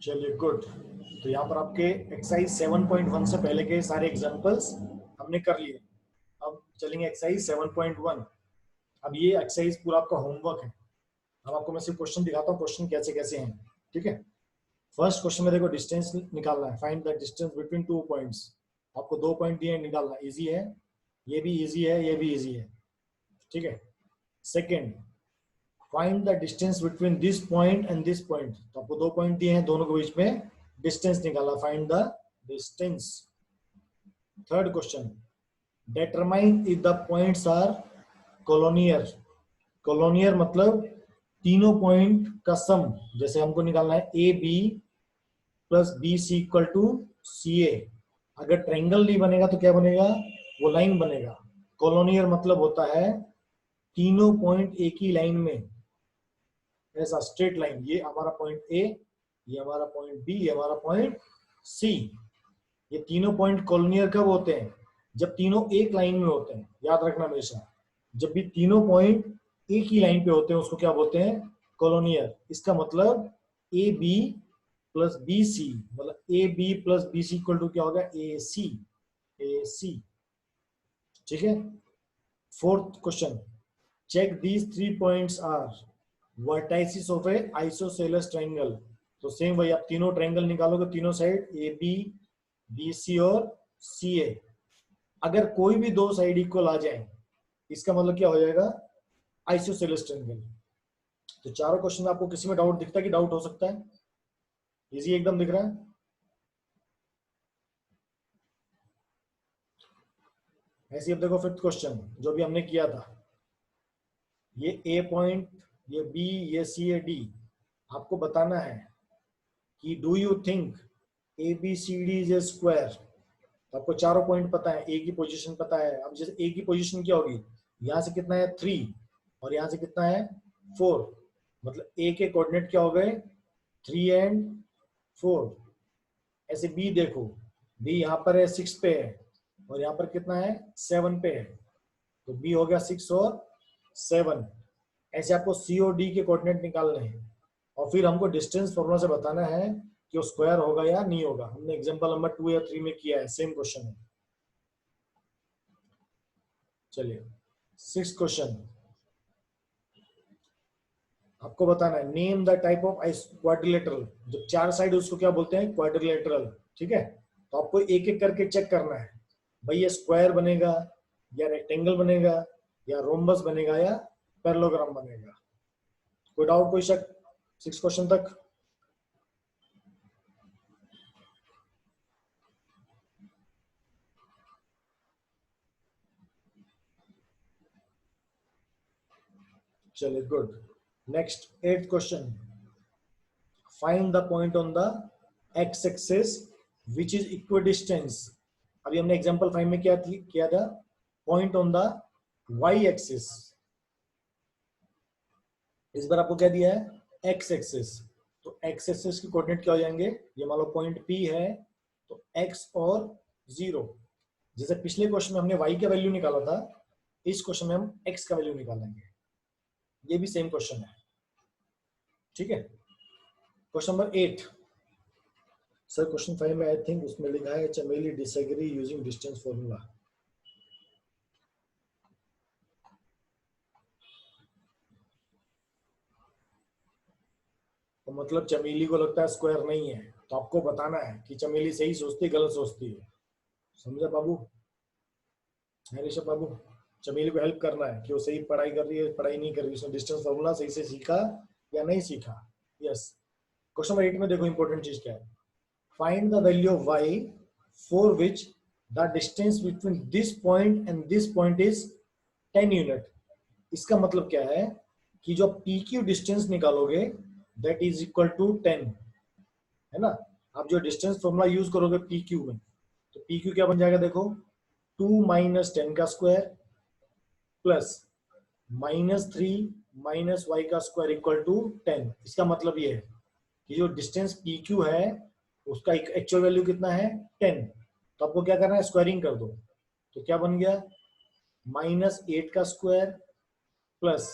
चलिए गुड। तो यहाँ पर आपके एक्सरसाइज 7.1 से पहले के सारे एग्जांपल्स हमने कर लिए। अब चलेंगे एक्सरसाइज 7.1। अब ये एक्सरसाइज पूरा आपका होमवर्क है। अब आपको मैं सिर्फ क्वेश्चन दिखाता हूँ, क्वेश्चन कैसे कैसे हैं, ठीक है। फर्स्ट क्वेश्चन में देखो डिस्टेंस निकालना है, find the distance between 2 points. आपको 2 पॉइंट दिए निकालना, इजी है, ये भी इजी है, ये भी इजी है, ठीक है। Second, find the distance between this point and this point. तो आपको 2 पॉइंट दिए हैं, दोनों के बीच में डिस्टेंस निकाला, find the distance. Third question, determine if the points are collinear. Collinear मतलब तीनों पॉइंट का सम, जैसे हमको निकालना है A B plus B C equal to C A. अगर ट्रायंगल नहीं बनेगा तो क्या बनेगा, वो लाइन बनेगा। कोलोनियर मतलब होता है तीनों पॉइंट एक ही लाइन में, ऐसा स्ट्रेट लाइन। ये हमारा पॉइंट ए, ये हमारा पॉइंट बी, ये हमारा पॉइंट सी। ये तीनों पॉइंट कोलोनियर कब होते हैं, जब तीनों एक लाइन में होते हैं। याद रखना हमेशा, जब भी तीनों पॉइंट एक ही लाइन पे होते हैं उसको क्या बोलते हैं, कोलोनियर। इसका मतलब A B plus B C, मतलब A B plus B C equal to क्या होगा, ए सी। ए सी, ठीक है। Fourth question, check these 3 points are vertices of a isosceles triangle. तो सेम वही, आप तीनों ट्रायंगल निकालोगे, तीनों side A B, B C और सी ए। अगर कोई भी दो साइड इक्वल आ जाए, इसका मतलब क्या हो जाएगा, आइसोसेलेस ट्रायंगल। तो चारों क्वेश्चन में आपको किसी में डाउट दिखता है कि डाउट हो सकता है, इजी एकदम दिख रहा है। ऐसे अब देखो फिफ्थ क्वेश्चन जो भी हमने किया था, ये ए पॉइंट, ये बी, ये सी, ये डी। आपको बताना है कि do you think A B C D is a square. तो आपको चारों पॉइंट पता है, ए की पोजीशन पता है। अब जैसे ए की पोजीशन क्या होगी, यहाँ से कितना है 3 और यहाँ से कितना है 4, मतलब ए के कोऑर्डिनेट क्या हो गए 3 एंड 4। ऐसे बी देखो, बी यहाँ पर है 6 पे है और यहाँ पर कितना है 7 पे है, तो बी हो गया 6 और 7। ऐसे आपको सी और डी के कोऑर्डिनेट निकालने हैं और फिर हमको डिस्टेंस फॉर्मूला से बताना है कि वो स्क्वायर होगा या नहीं होगा। हमने एग्जांपल नंबर 2 या 3 में किया है, सेम क्वेश्चन है। चलिए सिक्स्थ क्वेश्चन, आपको बताना है name the type of quadrilateral. जो चार साइड उसको क्या बोलते हैं, क्वाड्रिलेटरल, ठीक है। तो आपको एक एक करके चेक करना है, भाई ये स्क्वायर बनेगा या रेक्टेंगल बनेगा या रोम्बस बनेगा या पैरेललोग्राम बनेगा। कोई डाउट, कोई शक 6 क्वेश्चन तक। चलिए good. Next 8th question, find the point on the x axis which is equidistance. अभी हमने एग्जांपल 5 में किया था point on the y axis. इस बार आपको क्या दिया है, एक्स एक्सिस। तो एक्स एक्सिस के कोऑर्डिनेट क्या हो जाएंगे, ये मान लो पॉइंट पी है तो एक्स और 0। जैसे पिछले क्वेश्चन में हमने वाई का वैल्यू निकाला था, इस क्वेश्चन में हम एक्स का वैल्यू निकालेंगे। ये भी सेम क्वेश्चन है, ठीक है। क्वेश्चन नंबर 8, सर क्वेश्चन 5 में आई थिंक उसमें लिखा है चमेली डिसएग्री यूजिंग डिस्टेंस फॉर्मूला। तो मतलब चमेली को लगता है स्क्वायर नहीं है, तो आपको बताना है कि चमेली सही सोचती है गलत सोचती है। समझा बाबू, है ऋषभ बाबू। चमेली को हेल्प करना है कि वो सही पढ़ाई कर रही है, पढ़ाई नहीं कर रही है, उसने डिस्टेंस फॉर्मूला सही से सीखा या नहीं सीखा। यस। क्वेश्चन नंबर 8 में देखो इंपॉर्टेंट चीज क्या है, find the value of y for which the distance between this point and this point is 10 unit. इसका मतलब क्या है कि जो पी क्यू डिस्टेंस निकालोगे दैट इज इक्वल टू 10, है ना। आप जो डिस्टेंस फॉर्मूला यूज करोगे पी क्यू में, तो पी क्यू क्या बन जाएगा, देखो 2 माइनस 10 का स्क्वायर प्लस -3 माइनस वाई का स्क्वायर इक्वल टू 10। इसका मतलब ये है कि जो डिस्टेंस पी क्यू है उसका एक्चुअल वैल्यू कितना है 10। तो आपको क्या करना है, स्क्वायरिंग कर दो। तो क्या बन गया, -8 का स्क्वायर प्लस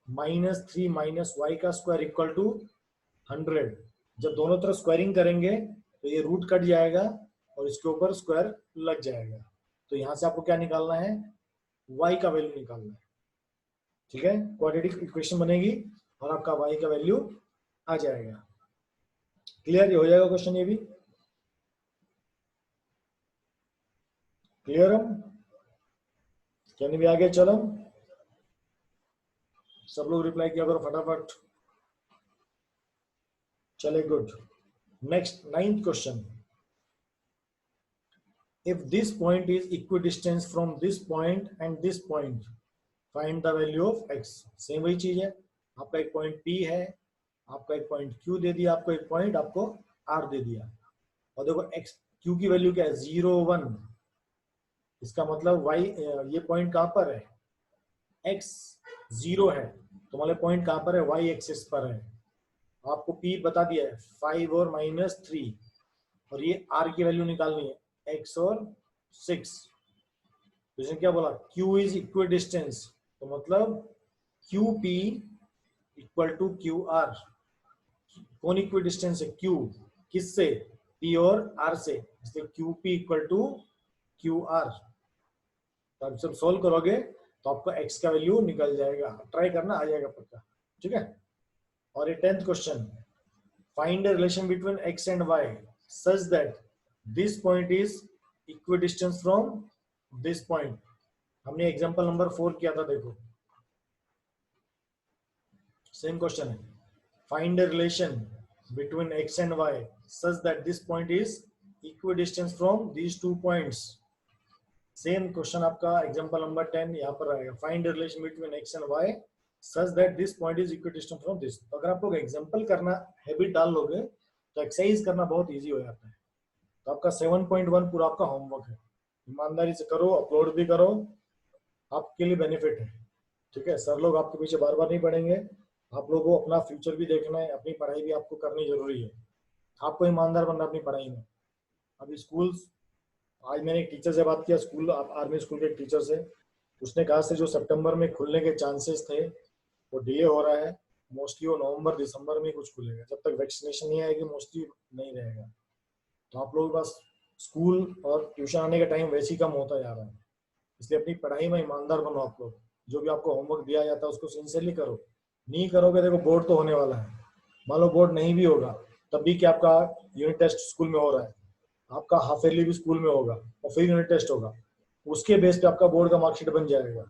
-3 माइनस वाई का स्क्वायर इक्वल टू 100। जब दोनों तरफ स्क्वायरिंग करेंगे तो ये रूट कट जाएगा और इसके ऊपर स्क्वायर लग जाएगा। तो यहां से आपको क्या निकालना है, y का वैल्यू निकालना है। ठीक है, क्वाड्रेटिक इक्वेशन बनेगी और आपका y का वैल्यू आ जाएगा। क्लियर हो जाएगा क्वेश्चन, ये भी क्लियर हम कहने भी आगे चलो, सब लोग रिप्लाई किया करो फटाफट। चले good. Next 9th question, if this point is equidistant from this point and this point, find the value of x। Same वही चीज है, आपका एक पॉइंट P है, आपका एक पॉइंट Q दे दिया, आपको एक पॉइंट आपको R दे दिया, और देखो x Q की वैल्यू क्या है 0 1, इसका मतलब y ये पॉइंट कहां पर है, x 0 है, तो मतलब पॉइंट कहां पर है, y एक्सिस पर है। आपको P बता दिया है 5 और -3, और ये R की वैल्यू निकालनी है x और 6। तो इसने क्या बोला, Q इज इक्वल डिस्टेंस, तो मतलब QP इक्वल टू QR। कौन इक्वल डिस्टेंस है, Q किससे, P और R से, इसलिए QP इक्वल टू QR। तो आप सब सोल्व करोगे तो आपको x का वैल्यू निकल जाएगा, ट्राई करना, आ जाएगा पक्का। ठीक है, और ये 10th question, find the relation between x and y such that this point is equidistance from this point. हमने एग्जांपल नंबर 4 किया था, देखो सेम क्वेश्चन है, find the relation between x and y such that this point is equidistance from these two points. Same question आपका example number 10 यहाँ पर आएगा, find the relation between x and y such that this point is equidistant from this. तो अगर आप लोग example करना habit डाल लोगे तो एक्सरसाइज करना बहुत इजी हो जाता है। तो आपका 7.1 पूरा आपका होमवर्क है, ईमानदारी से करो, अपलोड भी करो, आपके लिए बेनिफिट है। ठीक है, सर लोग आपके पीछे बार बार नहीं पढ़ेंगे, आप लोगों को अपना फ्यूचर भी देखना है, अपनी पढ़ाई भी आपको करनी जरूरी है, आपको ईमानदार बनना अपनी पढ़ाई में। अभी स्कूल, आज मैंने एक टीचर से बात किया, स्कूल आर्मी स्कूल के टीचर से, उसने कहा से जो सितंबर में खुलने के चांसेस थे वो डिले हो रहा है, मोस्टली वो नवंबर दिसंबर में कुछ खुलेगा, जब तक वैक्सीनेशन नहीं आएगी मोस्टली नहीं रहेगा। तो आप लोग बस स्कूल और ट्यूशन आने का टाइम वैसे ही कम होता जा रहा है, इसलिए अपनी पढ़ाई में ईमानदार बनो। आप लोग जो भी आपको होमवर्क दिया जाता है उसको सिंसियरली करो, नहीं करोगे देखो बोर्ड तो होने वाला है, मान लो बोर्ड नहीं भी होगा तब भी क्या आपका यूनिट टेस्ट स्कूल में हो रहा है, आपका हाफ ईयरली भी स्कूल में होगा और फिर यूनिट टेस्ट होगा, उसके बेस पे आपका बोर्ड का मार्कशीट बन जाएगा।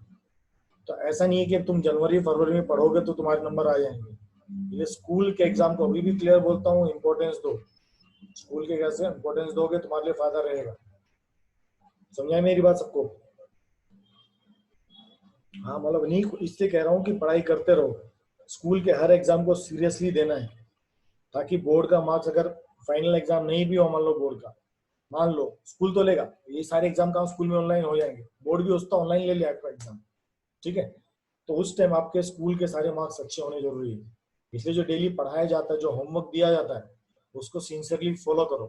तो ऐसा नहीं है कि तुम जनवरी फरवरी में पढ़ोगे तो तुम्हारे नंबर आ जाएंगे। ये स्कूल के एग्जाम को अभी भी क्लियर बोलता हूँ, इंपॉर्टेंस दो, स्कूल के कैसे इंपॉर्टेंस दोगे तुम्हारे लिए फायदा रहेगा। समझाए मेरी बात सबको? हाँ, मतलब नहीं इसलिए कह रहा हूँ कि पढ़ाई करते रहो, स्कूल के हर एग्जाम को सीरियसली देना है, ताकि बोर्ड का मार्क्स अगर फाइनल एग्जाम नहीं भी हो, मान लो बोर्ड का, मान लो स्कूल तो लेगा, ये सारे एग्जाम का स्कूल में ऑनलाइन हो जाएंगे, बोर्ड भी उसका ऑनलाइन ले लिया आपका एग्जाम। ठीक है, तो उस टाइम आपके स्कूल के सारे मार्क्स अच्छे होने जरूरी है, इसलिए जो डेली पढ़ाया जाता है, जो होमवर्क दिया जाता है उसको सिंसियरली फॉलो करो।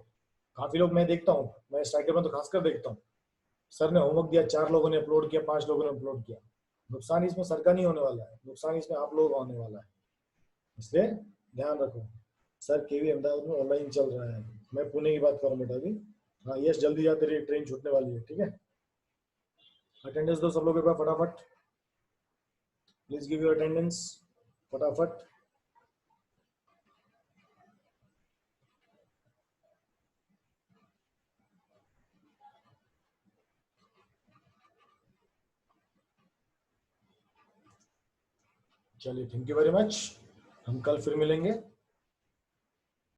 काफी लोग मैं देखता हूँ, मैं स्ट्राइकर में तो खासकर देखता हूँ, सर ने होमवर्क दिया, 4 लोगों ने अपलोड किया, 5 लोगों ने अपलोड किया, नुकसान इसमें सर का नहीं होने वाला है, नुकसान इसमें आप लोगों का होने वाला है, इसलिए ध्यान रखो। सर केवी अहमदाबाद में ऑनलाइन चल रहा है, मैं पुणे की बात करूँ बेटा अभी। हाँ यस, जल्दी जा, तेरी ट्रेन छूटने वाली है। ठीक है, अटेंडेंस दो सब लोग एक बार फटाफट, प्लीज गिव योर अटेंडेंस फटाफट। चलिए, थैंक यू वेरी मच, हम कल फिर मिलेंगे।